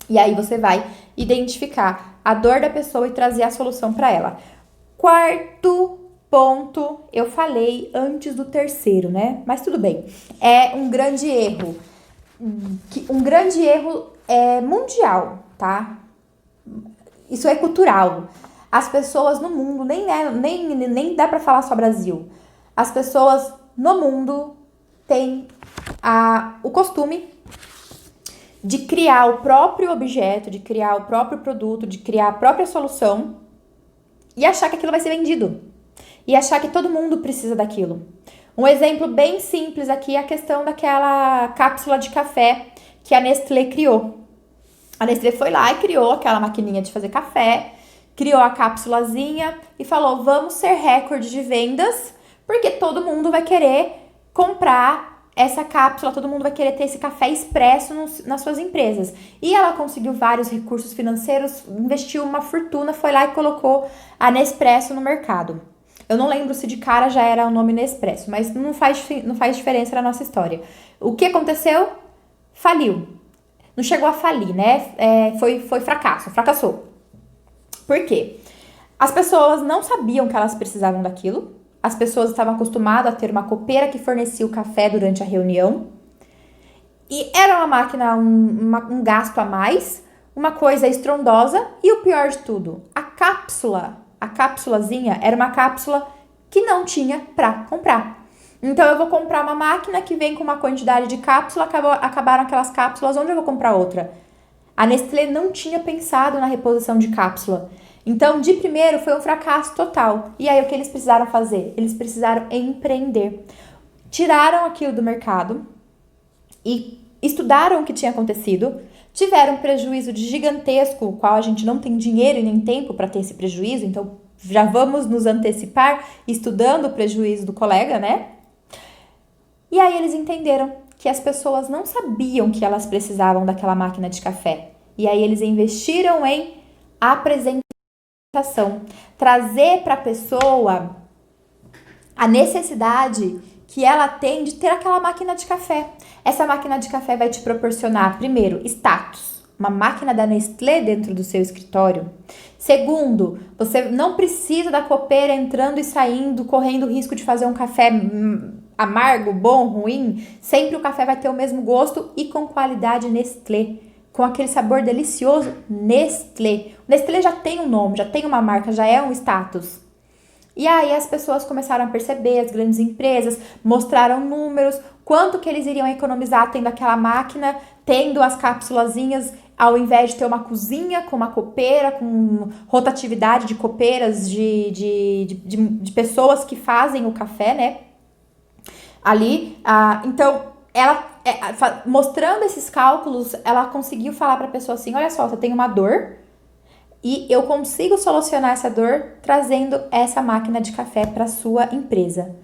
E aí você vai identificar a dor da pessoa e trazer a solução para ela. Quarto ponto, eu falei antes do terceiro, né? Mas tudo bem. É um grande erro. Um grande erro mundial, tá? Isso é cultural. As pessoas no mundo, nem dá para falar só Brasil. As pessoas no mundo têm o costume de criar o próprio objeto, de criar o próprio produto, de criar a própria solução e achar que aquilo vai ser vendido. E achar que todo mundo precisa daquilo. Um exemplo bem simples aqui é a questão daquela cápsula de café que a Nestlé criou. A Nestlé foi lá e criou aquela maquininha de fazer café, criou a cápsulazinha e falou, vamos ser recorde de vendas, porque todo mundo vai querer comprar essa cápsula, todo mundo vai querer ter esse café expresso nas suas empresas. E ela conseguiu vários recursos financeiros, investiu uma fortuna, foi lá e colocou a Nespresso no mercado. Eu não lembro se de cara já era o nome Nespresso, mas não faz diferença na nossa história. O que aconteceu? Faliu. Não chegou a falir, né? Foi fracassou. Por quê? As pessoas não sabiam que elas precisavam daquilo. As pessoas estavam acostumadas a ter uma copeira que fornecia o café durante a reunião. E era uma máquina, um gasto a mais, uma coisa estrondosa. E o pior de tudo, a cápsulazinha era uma cápsula que não tinha para comprar. Então eu vou comprar uma máquina que vem com uma quantidade de cápsula, acabaram aquelas cápsulas, onde eu vou comprar outra? A Nestlé não tinha pensado na reposição de cápsula. Então, de primeiro, foi um fracasso total. E aí, o que eles precisaram fazer? Eles precisaram empreender. Tiraram aquilo do mercado e estudaram o que tinha acontecido, tiveram um prejuízo gigantesco, o qual a gente não tem dinheiro e nem tempo para ter esse prejuízo, então já vamos nos antecipar estudando o prejuízo do colega, né? E aí eles entenderam que as pessoas não sabiam que elas precisavam daquela máquina de café. E aí eles investiram em apresentação, trazer para a pessoa a necessidade que ela tem de ter aquela máquina de café. Essa máquina de café vai te proporcionar, primeiro, status, uma máquina da Nestlé dentro do seu escritório. Segundo, você não precisa da copeira entrando e saindo, correndo o risco de fazer um café amargo, bom, ruim. Sempre o café vai ter o mesmo gosto e com qualidade Nestlé, com aquele sabor delicioso Nestlé. O Nestlé já tem um nome, já tem uma marca, já é um status. E aí as pessoas começaram a perceber, as grandes empresas mostraram números, quanto que eles iriam economizar tendo aquela máquina, tendo as cápsulazinhas, ao invés de ter uma cozinha com uma copeira, com rotatividade de copeiras, de pessoas que fazem o café, né? Ali, então, ela, mostrando esses cálculos, ela conseguiu falar para a pessoa assim, olha só, você tem uma dor, e eu consigo solucionar essa dor trazendo essa máquina de café para sua empresa.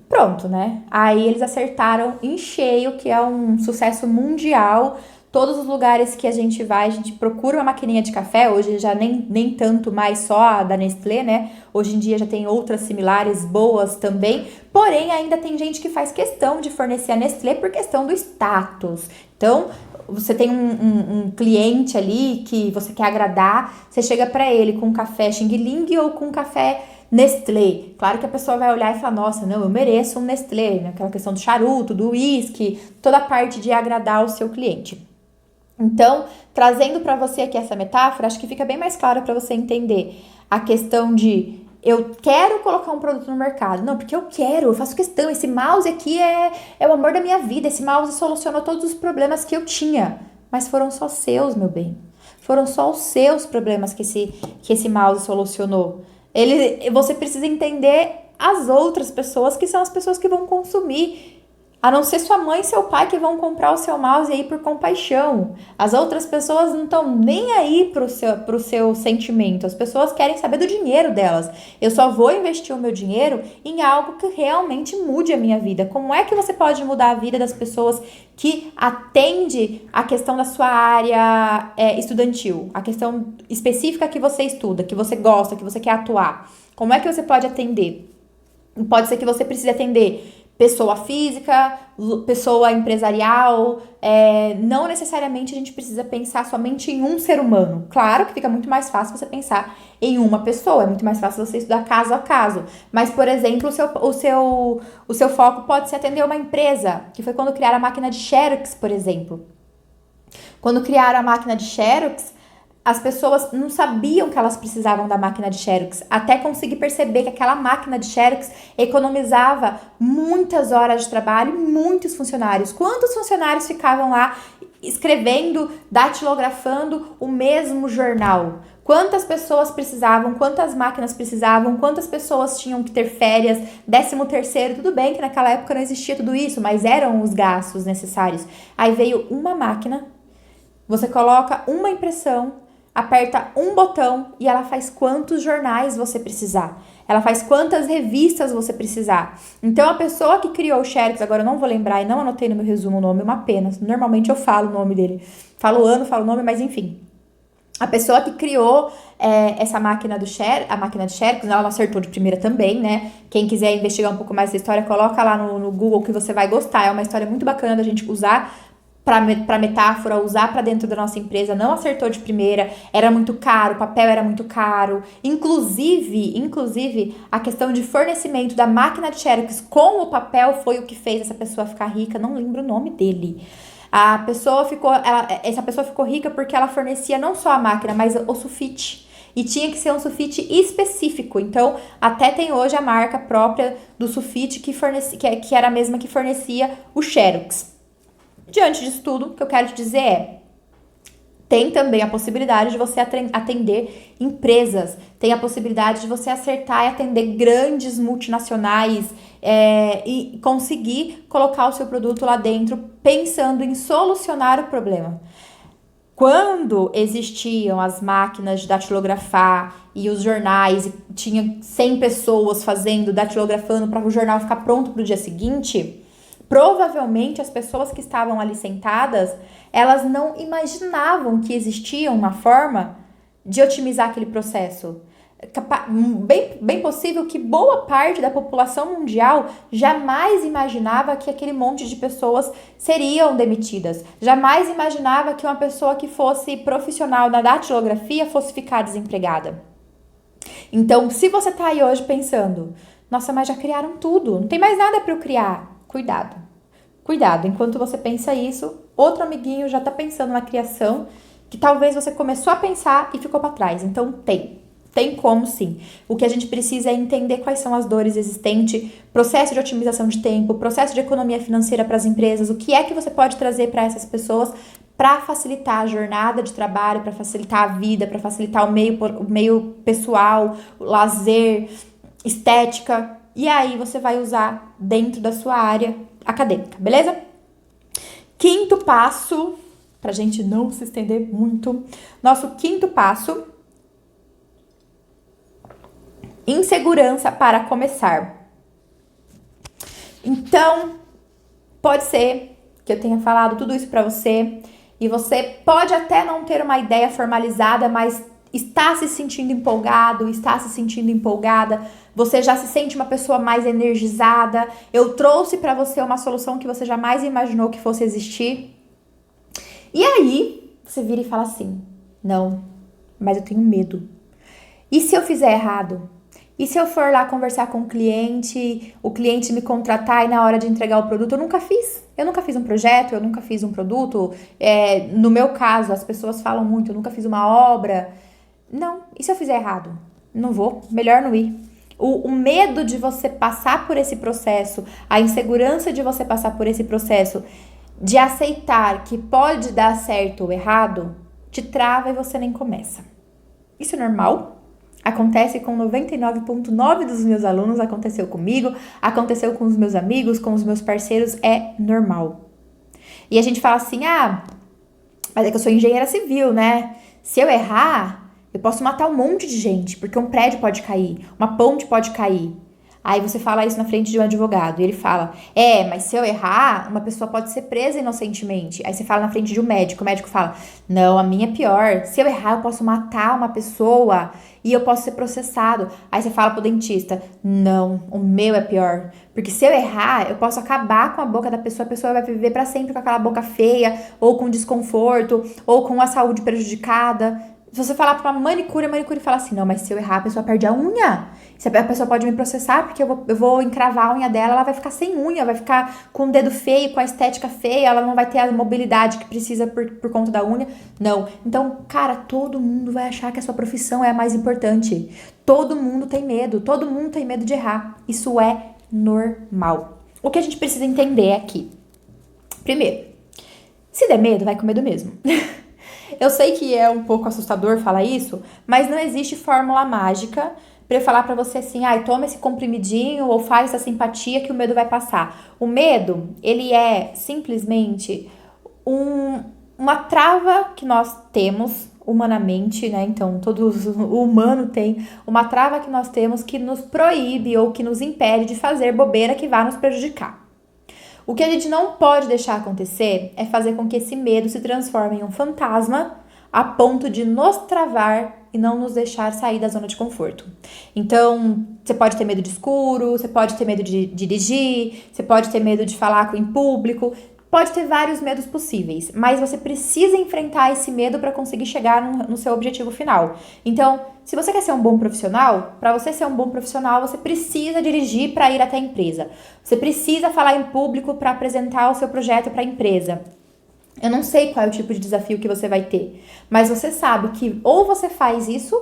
Pronto, né? Aí eles acertaram em cheio, que é um sucesso mundial. Todos os lugares que a gente vai, a gente procura uma maquininha de café. Hoje já nem tanto mais só a da Nestlé, né? Hoje em dia já tem outras similares boas também. Porém, ainda tem gente que faz questão de fornecer a Nestlé por questão do status. Então, você tem um cliente ali que você quer agradar, você chega pra ele com um café Xing Ling ou com um café Nestlé. Claro que a pessoa vai olhar e falar, nossa, não, eu mereço um Nestlé, né? Aquela questão do charuto, do uísque, toda a parte de agradar o seu cliente. Então, trazendo para você aqui essa metáfora, acho que fica bem mais claro para você entender a questão de eu quero colocar um produto no mercado. Não, porque eu quero, eu faço questão. Esse mouse aqui é o amor da minha vida. Esse mouse solucionou todos os problemas que eu tinha. Mas foram só seus, meu bem. Foram só os seus problemas que esse mouse solucionou. Você precisa entender as outras pessoas, que são as pessoas que vão consumir. A não ser sua mãe e seu pai que vão comprar o seu mouse aí por compaixão. As outras pessoas não estão nem aí pro seu sentimento. As pessoas querem saber do dinheiro delas. Eu só vou investir o meu dinheiro em algo que realmente mude a minha vida. Como é que você pode mudar a vida das pessoas que atende a questão da sua área estudantil? A questão específica que você estuda, que você gosta, que você quer atuar. Como é que você pode atender? Pode ser que você precise atender pessoa física, pessoa empresarial, não necessariamente a gente precisa pensar somente em um ser humano. Claro que fica muito mais fácil você pensar em uma pessoa, é muito mais fácil você estudar caso a caso. Mas, por exemplo, o seu foco pode ser atender uma empresa, que foi quando criaram a máquina de Xerox, por exemplo. Quando criaram a máquina de Xerox, as pessoas não sabiam que elas precisavam da máquina de Xerox, até conseguir perceber que aquela máquina de Xerox economizava muitas horas de trabalho e muitos funcionários. Quantos funcionários ficavam lá escrevendo, datilografando o mesmo jornal? Quantas pessoas precisavam, quantas máquinas precisavam, quantas pessoas tinham que ter férias, 13º, tudo bem que naquela época não existia tudo isso, mas eram os gastos necessários. Aí veio uma máquina, você coloca uma impressão, aperta um botão e ela faz quantos jornais você precisar. Ela faz quantas revistas você precisar. Então, a pessoa que criou o Xerox, agora eu não vou lembrar e não anotei no meu resumo o nome, é uma pena. Normalmente eu falo o nome dele. Falo o ano, falo o nome, mas enfim. A pessoa que criou essa máquina a máquina de Xerox, ela não acertou de primeira também, né? Quem quiser investigar um pouco mais da história, coloca lá no Google que você vai gostar. É uma história muito bacana da gente usar para metáfora, usar para dentro da nossa empresa. Não acertou de primeira, era muito caro, o papel era muito caro. Inclusive, a questão de fornecimento da máquina de Xerox com o papel foi o que fez essa pessoa ficar rica. Não lembro o nome dele. Essa pessoa ficou rica porque ela fornecia não só a máquina, mas o sulfite. E tinha que ser um sulfite específico. Então, até tem hoje a marca própria do sulfite que era a mesma que fornecia o Xerox. Diante disso tudo, o que eu quero te dizer tem também a possibilidade de você atender empresas, tem a possibilidade de você acertar e atender grandes multinacionais e conseguir colocar o seu produto lá dentro pensando em solucionar o problema. Quando existiam as máquinas de datilografar e os jornais, e tinha 100 pessoas datilografando para o jornal ficar pronto para o dia seguinte, provavelmente as pessoas que estavam ali sentadas, elas não imaginavam que existia uma forma de otimizar aquele processo. Bem possível que boa parte da população mundial jamais imaginava que aquele monte de pessoas seriam demitidas. Jamais imaginava que uma pessoa que fosse profissional na datilografia fosse ficar desempregada. Então, se você tá aí hoje pensando, nossa, mas já criaram tudo, não tem mais nada para eu criar. Cuidado, enquanto você pensa isso, outro amiguinho já tá pensando na criação que talvez você começou a pensar e ficou para trás. Então tem como sim. O que a gente precisa é entender quais são as dores existentes, processo de otimização de tempo, processo de economia financeira para as empresas, o que é que você pode trazer para essas pessoas para facilitar a jornada de trabalho, para facilitar a vida, para facilitar o meio pessoal, o lazer, estética. E aí você vai usar dentro da sua área acadêmica, beleza? Quinto passo, pra gente não se estender muito, nosso quinto passo, insegurança para começar. Então, pode ser que eu tenha falado tudo isso pra você e você pode até não ter uma ideia formalizada, mas está se sentindo empolgado, está se sentindo empolgada, você já se sente uma pessoa mais energizada. Eu trouxe para você uma solução que você jamais imaginou que fosse existir. E aí, você vira e fala assim: não, mas eu tenho medo. E se eu fizer errado? E se eu for lá conversar com o cliente me contratar e na hora de entregar o produto, eu nunca fiz. Eu nunca fiz um projeto, eu nunca fiz um produto. No meu caso, as pessoas falam muito, eu nunca fiz uma obra. Não, e se eu fizer errado? Não vou, melhor não ir. O medo de você passar por esse processo, a insegurança de você passar por esse processo, de aceitar que pode dar certo ou errado, te trava e você nem começa. Isso é normal. Acontece com 99,9% dos meus alunos, aconteceu comigo, aconteceu com os meus amigos, com os meus parceiros, é normal. E a gente fala assim: mas é que eu sou engenheira civil, né? Se eu errar, eu posso matar um monte de gente, porque um prédio pode cair, uma ponte pode cair. Aí você fala isso na frente de um advogado, e ele fala: mas se eu errar, uma pessoa pode ser presa inocentemente. Aí você fala na frente de um médico, o médico fala: não, a minha é pior. Se eu errar, eu posso matar uma pessoa e eu posso ser processado. Aí você fala pro dentista: não, o meu é pior. Porque se eu errar, eu posso acabar com a boca da pessoa, a pessoa vai viver pra sempre com aquela boca feia, ou com desconforto, ou com a saúde prejudicada. Se você falar pra uma manicure, a manicure fala assim: não, mas se eu errar, a pessoa perde a unha. A pessoa pode me processar porque eu vou encravar a unha dela, ela vai ficar sem unha, vai ficar com o dedo feio, com a estética feia, ela não vai ter a mobilidade que precisa por conta da unha. Não. Então, cara, todo mundo vai achar que a sua profissão é a mais importante. Todo mundo tem medo de errar. Isso é normal. O que a gente precisa entender aqui? Primeiro, se der medo, vai com medo mesmo. Eu sei que é um pouco assustador falar isso, mas não existe fórmula mágica para eu falar para você assim: toma esse comprimidinho ou faz essa simpatia que o medo vai passar. O medo, ele é simplesmente uma trava que nós temos humanamente, né? Então, o humano tem uma trava que nós temos que nos proíbe ou que nos impede de fazer bobeira que vá nos prejudicar. O que a gente não pode deixar acontecer é fazer com que esse medo se transforme em um fantasma a ponto de nos travar e não nos deixar sair da zona de conforto. Então, você pode ter medo de escuro, você pode ter medo de dirigir, você pode ter medo de falar em público, pode ter vários medos possíveis, mas você precisa enfrentar esse medo para conseguir chegar no seu objetivo final. Então, se você quer ser um bom profissional, para você ser um bom profissional, você precisa dirigir para ir até a empresa. Você precisa falar em público para apresentar o seu projeto para a empresa. Eu não sei qual é o tipo de desafio que você vai ter, mas você sabe que ou você faz isso,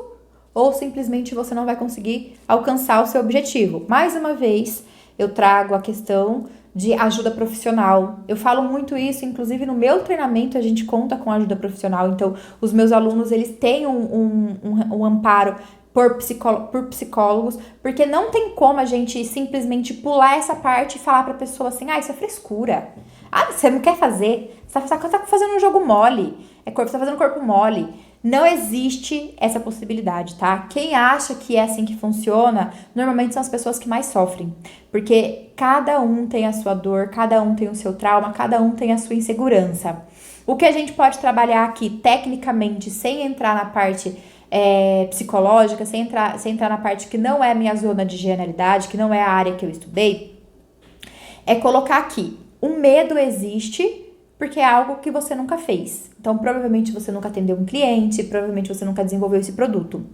ou simplesmente você não vai conseguir alcançar o seu objetivo. Mais uma vez, eu trago a questão de ajuda profissional. Eu falo muito isso, inclusive no meu treinamento a gente conta com ajuda profissional. Então, os meus alunos, eles têm um amparo por psicólogos, porque não tem como a gente simplesmente pular essa parte e falar pra pessoa assim: isso é frescura. Você não quer fazer, você tá fazendo um jogo mole, você tá fazendo corpo mole. Não existe essa possibilidade, tá? Quem acha que é assim que funciona, normalmente são as pessoas que mais sofrem. Porque cada um tem a sua dor, cada um tem o seu trauma, cada um tem a sua insegurança. O que a gente pode trabalhar aqui, tecnicamente, sem entrar na parte psicológica, sem entrar na parte que não é a minha zona de genialidade, que não é a área que eu estudei, é colocar aqui: o medo existe porque é algo que você nunca fez. Então, provavelmente você nunca atendeu um cliente, provavelmente você nunca desenvolveu esse produto.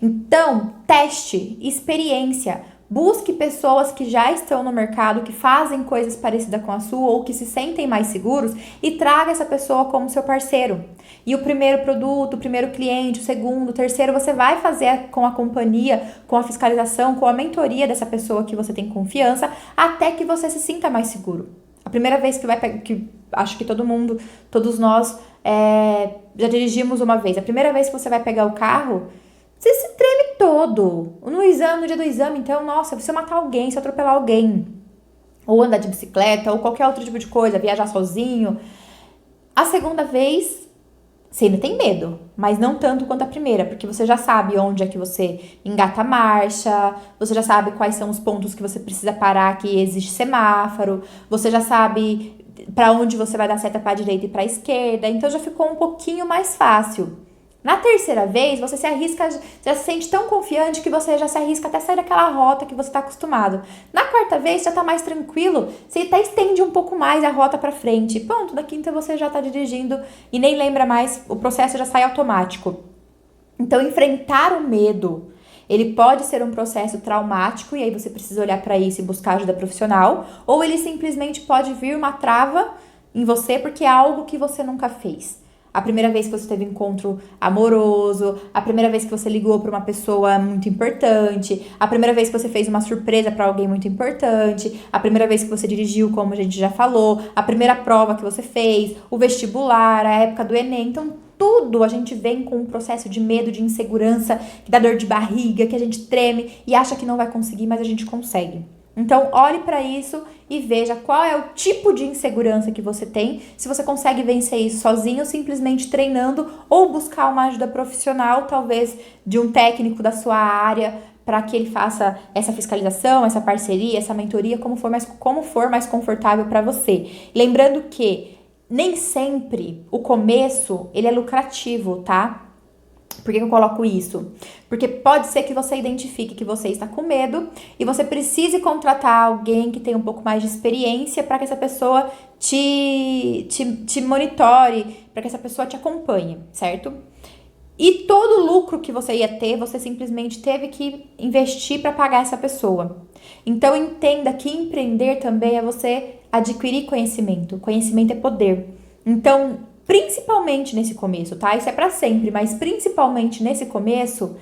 Então, teste, experiência, busque pessoas que já estão no mercado, que fazem coisas parecidas com a sua ou que se sentem mais seguros e traga essa pessoa como seu parceiro. E o primeiro produto, o primeiro cliente, o segundo, o terceiro, você vai fazer com a companhia, com a fiscalização, com a mentoria dessa pessoa que você tem confiança, até que você se sinta mais seguro. A primeira vez que acho que todos nós já dirigimos uma vez. A primeira vez que você vai pegar o carro, você se treme todo. No dia do exame, então, nossa, se eu matar alguém, se eu atropelar alguém, ou andar de bicicleta, ou qualquer outro tipo de coisa, viajar sozinho. A segunda vez, você ainda tem medo, mas não tanto quanto a primeira, porque você já sabe onde é que você engata a marcha, você já sabe quais são os pontos que você precisa parar, que existe semáforo, você já sabe para onde você vai dar seta para a direita e para a esquerda. Então já ficou um pouquinho mais fácil. Na terceira vez, você se arrisca, já se sente tão confiante que você já se arrisca até sair daquela rota que você está acostumado. Na quarta vez, já está mais tranquilo, você até estende um pouco mais a rota para frente. Pronto, na quinta você já está dirigindo e nem lembra mais, o processo já sai automático. Então, enfrentar o medo, ele pode ser um processo traumático e aí você precisa olhar para isso e buscar ajuda profissional, ou ele simplesmente pode vir uma trava em você porque é algo que você nunca fez. A primeira vez que você teve um encontro amoroso, a primeira vez que você ligou para uma pessoa muito importante, a primeira vez que você fez uma surpresa para alguém muito importante, a primeira vez que você dirigiu, como a gente já falou, a primeira prova que você fez, o vestibular, a época do Enem. Então, tudo a gente vem com um processo de medo, de insegurança, que dá dor de barriga, que a gente treme e acha que não vai conseguir, mas a gente consegue. Então, olhe para isso e veja qual é o tipo de insegurança que você tem, se você consegue vencer isso sozinho, simplesmente treinando ou buscar uma ajuda profissional, talvez de um técnico da sua área, para que ele faça essa fiscalização, essa parceria, essa mentoria, como for mais confortável para você. Lembrando que nem sempre o começo ele é lucrativo, tá? Por que eu coloco isso? Porque pode ser que você identifique que você está com medo e você precise contratar alguém que tenha um pouco mais de experiência para que essa pessoa te monitore, para que essa pessoa te acompanhe, certo? E todo o lucro que você ia ter, você simplesmente teve que investir para pagar essa pessoa. Então entenda que empreender também é você adquirir conhecimento. Conhecimento é poder. Então, principalmente nesse começo, tá? Isso é para sempre, mas principalmente nesse começo,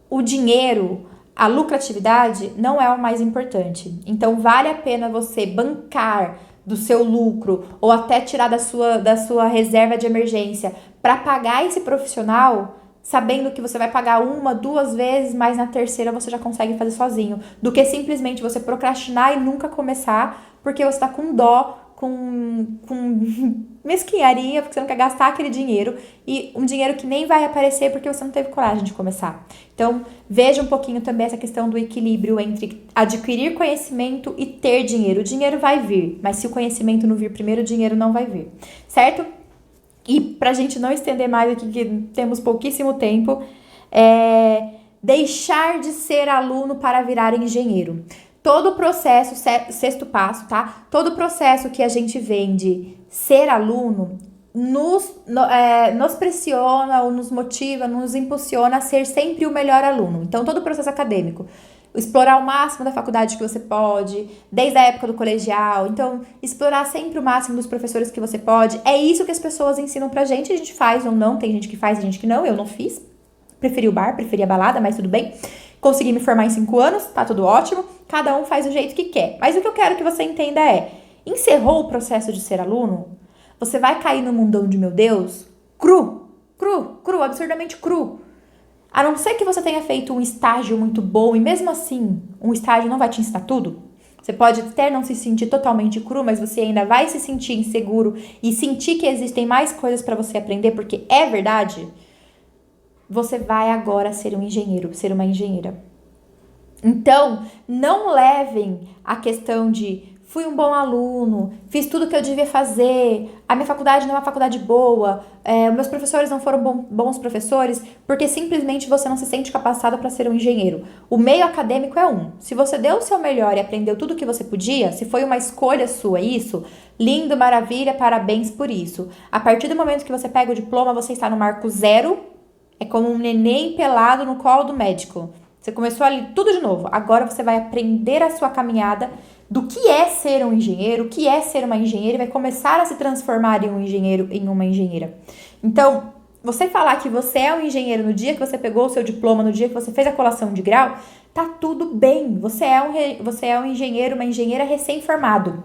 o dinheiro, a lucratividade não é o mais importante. Então, vale a pena você bancar do seu lucro ou até tirar da sua reserva de emergência para pagar esse profissional, sabendo que você vai pagar 1, 2 vezes, mas na terceira você já consegue fazer sozinho, do que simplesmente você procrastinar e nunca começar porque você tá com dó, com mesquinharia, porque você não quer gastar aquele dinheiro e um dinheiro que nem vai aparecer porque você não teve coragem de começar. Então, veja um pouquinho também essa questão do equilíbrio entre adquirir conhecimento e ter dinheiro. O dinheiro vai vir, mas se o conhecimento não vir primeiro, o dinheiro não vai vir, certo? E pra gente não estender mais aqui, que temos pouquíssimo tempo, deixar de ser aluno para virar engenheiro. Todo o processo, sexto passo, tá? Todo o processo que a gente vem de ser aluno nos pressiona ou nos motiva, nos impulsiona a ser sempre o melhor aluno. Então, todo o processo acadêmico, explorar o máximo da faculdade que você pode, desde a época do colegial. Então, explorar sempre o máximo dos professores que você pode. É isso que as pessoas ensinam pra gente. A gente faz ou não, tem gente que faz, tem gente que não. Eu não fiz. Preferi o bar, preferi a balada, mas tudo bem. Consegui me formar em 5 anos, tá tudo ótimo. Cada um faz do jeito que quer. Mas o que eu quero que você entenda encerrou o processo de ser aluno? Você vai cair no mundão de meu Deus cru, absurdamente cru. A não ser que você tenha feito um estágio muito bom e mesmo assim, um estágio não vai te ensinar tudo. Você pode até não se sentir totalmente cru, mas você ainda vai se sentir inseguro e sentir que existem mais coisas para você aprender, porque é verdade. Você vai agora ser um engenheiro, ser uma engenheira. Então, não levem a questão de fui um bom aluno, fiz tudo o que eu devia fazer, a minha faculdade não é uma faculdade boa, meus professores não foram bons professores, porque simplesmente você não se sente capacitado para ser um engenheiro. O meio acadêmico é se você deu o seu melhor e aprendeu tudo o que você podia, se foi uma escolha sua isso, lindo, maravilha, parabéns por isso. A partir do momento que você pega o diploma, você está no marco 0, é como um neném pelado no colo do médico. Você começou ali tudo de novo. Agora você vai aprender a sua caminhada do que é ser um engenheiro, o que é ser uma engenheira e vai começar a se transformar em um engenheiro, em uma engenheira. Então, você falar que você é um engenheiro no dia que você pegou o seu diploma, no dia que você fez a colação de grau, tá tudo bem. Você é um engenheiro, uma engenheira recém-formado.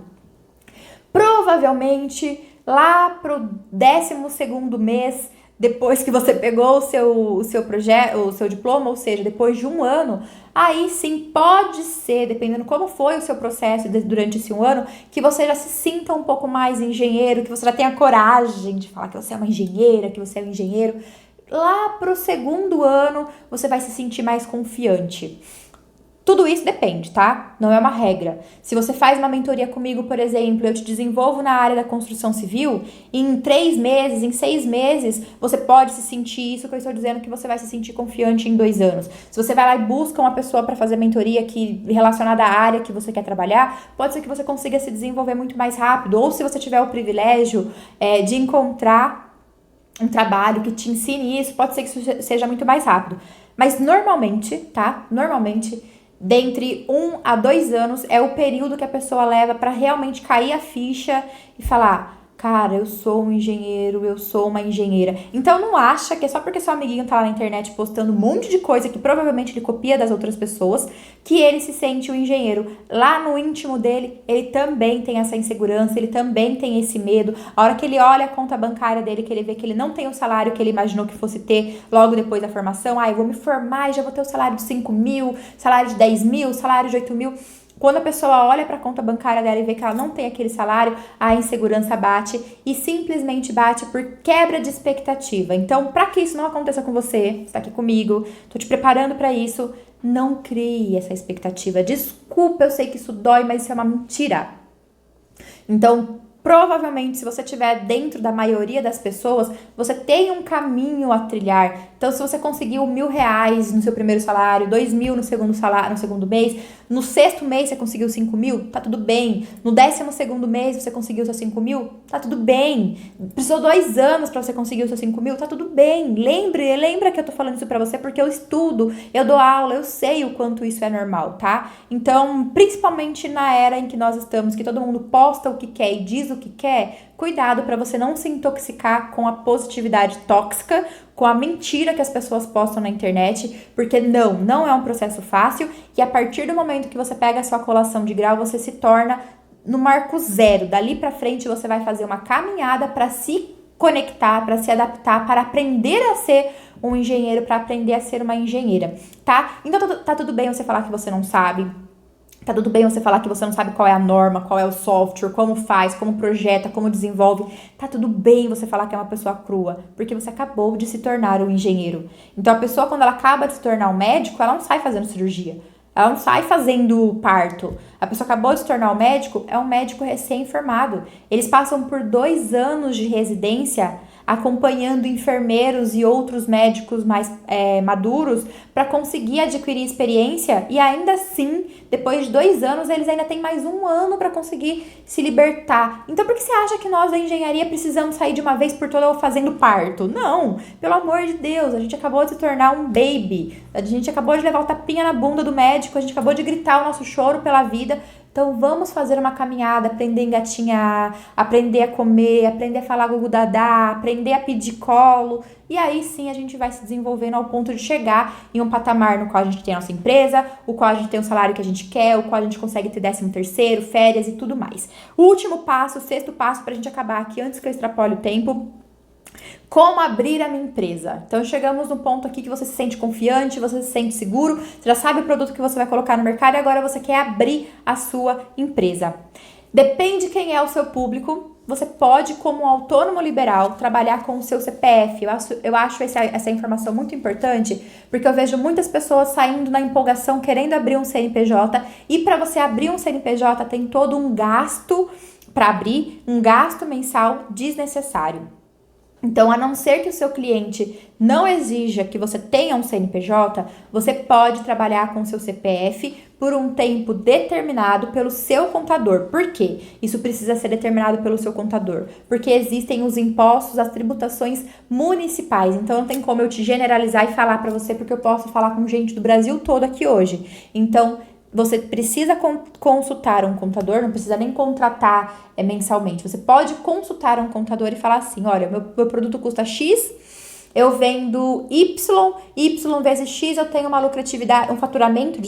Provavelmente, lá pro 12º mês, depois que você pegou o seu projeto, o seu diploma, ou seja, depois de 1 ano, aí sim pode ser, dependendo como foi o seu processo durante esse 1 ano, que você já se sinta um pouco mais engenheiro, que você já tenha coragem de falar que você é uma engenheira, que você é um engenheiro. Lá pro 2º ano, você vai se sentir mais confiante. Tudo isso depende, tá? Não é uma regra. Se você faz uma mentoria comigo, por exemplo, eu te desenvolvo na área da construção civil, em 3 meses, em 6 meses, você pode se sentir, isso que eu estou dizendo, que você vai se sentir confiante em 2 anos. Se você vai lá e busca uma pessoa para fazer mentoria relacionada à área que você quer trabalhar, pode ser que você consiga se desenvolver muito mais rápido. Ou se você tiver o privilégio de encontrar um trabalho que te ensine isso, pode ser que isso seja muito mais rápido. Mas normalmente, tá? Normalmente, dentre 1 a 2 anos é o período que a pessoa leva para realmente cair a ficha e falar: cara, eu sou um engenheiro, eu sou uma engenheira. Então não acha que é só porque seu amiguinho tá lá na internet postando um monte de coisa que provavelmente ele copia das outras pessoas, que ele se sente um engenheiro. Lá no íntimo dele, ele também tem essa insegurança, ele também tem esse medo. A hora que ele olha a conta bancária dele, que ele vê que ele não tem o salário que ele imaginou que fosse ter logo depois da formação, eu vou me formar e já vou ter o salário de 5 mil, salário de 10 mil, salário de 8 mil... Quando a pessoa olha para a conta bancária dela e vê que ela não tem aquele salário, a insegurança bate e simplesmente bate por quebra de expectativa. Então, para que isso não aconteça com você, está aqui comigo, tô te preparando para isso, não crie essa expectativa. Desculpa, eu sei que isso dói, mas isso é uma mentira. Então, provavelmente, se você estiver dentro da maioria das pessoas, você tem um caminho a trilhar. Então, se você conseguiu R$1.000 no seu primeiro salário, 2.000 no segundo salário, no segundo mês, no 6º mês você conseguiu 5.000, tá tudo bem. No 12º mês você conseguiu seus 5.000, tá tudo bem. Precisou 2 anos para você conseguir os seus 5.000, tá tudo bem. Lembra que eu tô falando isso pra você porque eu estudo, eu dou aula, eu sei o quanto isso é normal, tá? Então, principalmente na era em que nós estamos, que todo mundo posta o que quer e diz o que quer, cuidado para você não se intoxicar com a positividade tóxica, com a mentira que as pessoas postam na internet, porque não é um processo fácil, e a partir do momento que você pega a sua colação de grau, você se torna no marco zero. Dali para frente você vai fazer uma caminhada para se conectar, para se adaptar, para aprender a ser um engenheiro, para aprender a ser uma engenheira, tá? Então tá tudo bem você falar que você não sabe. Tá tudo bem você falar que você não sabe qual é a norma, qual é o software, como faz, como projeta, como desenvolve. Tá tudo bem você falar que é uma pessoa crua, porque você acabou de se tornar um engenheiro. Então a pessoa, quando ela acaba de se tornar um médico, ela não sai fazendo cirurgia. Ela não sai fazendo parto. A pessoa acabou de se tornar um médico, é um médico recém-formado. Eles passam por 2 anos de residência acompanhando enfermeiros e outros médicos mais maduros para conseguir adquirir experiência, e ainda assim, depois de 2 anos, eles ainda têm mais 1 ano para conseguir se libertar. Então, por que você acha que nós da engenharia precisamos sair de uma vez por todas fazendo parto? Não, pelo amor de Deus, a gente acabou de se tornar um baby, a gente acabou de levar o tapinha na bunda do médico, a gente acabou de gritar o nosso choro pela vida. Então vamos fazer uma caminhada, aprender a engatinhar, aprender a comer, aprender a falar gugu dadá, aprender a pedir colo. E aí sim a gente vai se desenvolvendo ao ponto de chegar em um patamar no qual a gente tem a nossa empresa, o qual a gente tem o salário que a gente quer, o qual a gente consegue ter 13º, férias e tudo mais. O último passo, o 6º passo pra gente acabar aqui, antes que eu extrapole o tempo: como abrir a minha empresa. Então chegamos no ponto aqui que você se sente confiante, você se sente seguro, você já sabe o produto que você vai colocar no mercado e agora você quer abrir a sua empresa. Depende quem é o seu público. Você pode, como autônomo liberal, trabalhar com o seu CPF. Eu acho essa informação muito importante, porque eu vejo muitas pessoas saindo na empolgação, querendo abrir um CNPJ, e para você abrir um CNPJ tem todo um gasto para abrir, um gasto mensal desnecessário. Então, a não ser que o seu cliente não exija que você tenha um CNPJ, você pode trabalhar com o seu CPF por um tempo determinado pelo seu contador. Por quê? Isso precisa ser determinado pelo seu contador, porque existem os impostos, as tributações municipais. Então, não tem como eu te generalizar e falar para você, porque eu posso falar com gente do Brasil todo aqui hoje. Então, você precisa consultar um contador, não precisa nem contratar mensalmente. Você pode consultar um contador e falar assim: olha, meu produto custa X, eu vendo Y vezes X, eu tenho uma lucratividade, um faturamento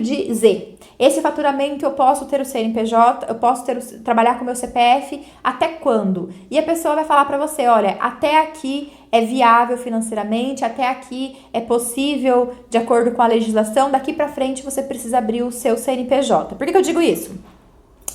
de Z. Esse faturamento eu posso ter o CNPJ, eu posso trabalhar com o meu CPF até quando? E a pessoa vai falar para você: olha, até aqui é viável financeiramente, até aqui é possível de acordo com a legislação, daqui para frente você precisa abrir o seu CNPJ. Por que eu digo isso?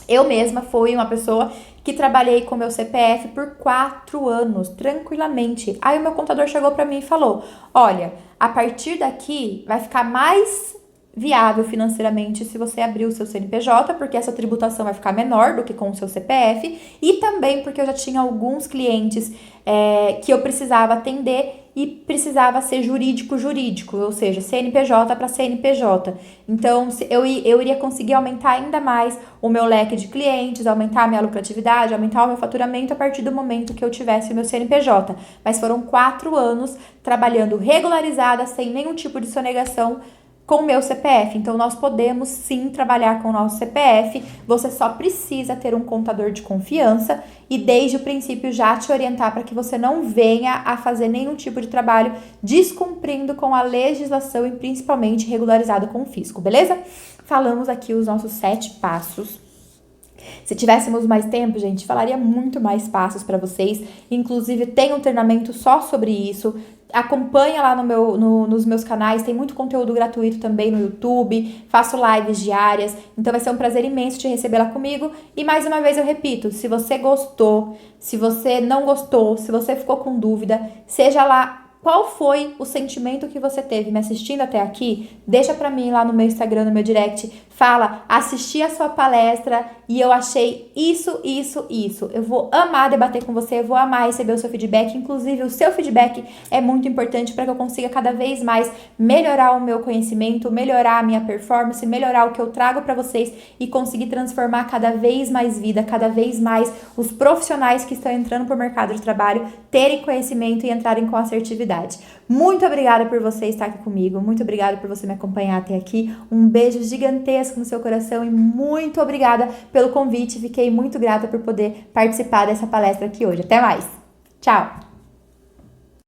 Eu mesma fui uma pessoa que trabalhei com meu CPF por 4 anos, tranquilamente. Aí o meu contador chegou para mim e falou: olha, a partir daqui vai ficar mais viável financeiramente se você abrir o seu CNPJ, porque essa tributação vai ficar menor do que com o seu CPF, e também porque eu já tinha alguns clientes que eu precisava atender e precisava ser jurídico, ou seja, CNPJ para CNPJ. Então, eu iria conseguir aumentar ainda mais o meu leque de clientes, aumentar a minha lucratividade, aumentar o meu faturamento a partir do momento que eu tivesse o meu CNPJ. Mas foram 4 anos trabalhando regularizada, sem nenhum tipo de sonegação, com o meu CPF. Então, nós podemos sim trabalhar com o nosso CPF, você só precisa ter um contador de confiança e desde o princípio já te orientar para que você não venha a fazer nenhum tipo de trabalho descumprindo com a legislação e principalmente regularizado com o fisco, beleza? Falamos aqui os nossos 7 passos. Se tivéssemos mais tempo, gente, falaria muito mais passos para vocês. Inclusive, tem um treinamento só sobre isso. Acompanha lá nos meus canais, tem muito conteúdo gratuito também no YouTube, faço lives diárias, então vai ser um prazer imenso te receber lá comigo. E mais uma vez eu repito, se você gostou, se você não gostou, se você ficou com dúvida, seja lá qual foi o sentimento que você teve me assistindo até aqui, deixa pra mim lá no meu Instagram, no meu direct, fala, assisti a sua palestra e eu achei isso. Eu vou amar debater com você, eu vou amar receber o seu feedback, inclusive o seu feedback é muito importante para que eu consiga cada vez mais melhorar o meu conhecimento, melhorar a minha performance, melhorar o que eu trago para vocês e conseguir transformar cada vez mais vida, cada vez mais os profissionais que estão entrando pro mercado de trabalho terem conhecimento e entrarem com assertividade. Muito obrigada por você estar aqui comigo, muito obrigada por você me acompanhar até aqui, um beijo gigantesco no seu coração e muito obrigada pelo convite, fiquei muito grata por poder participar dessa palestra aqui hoje. Até mais! Tchau!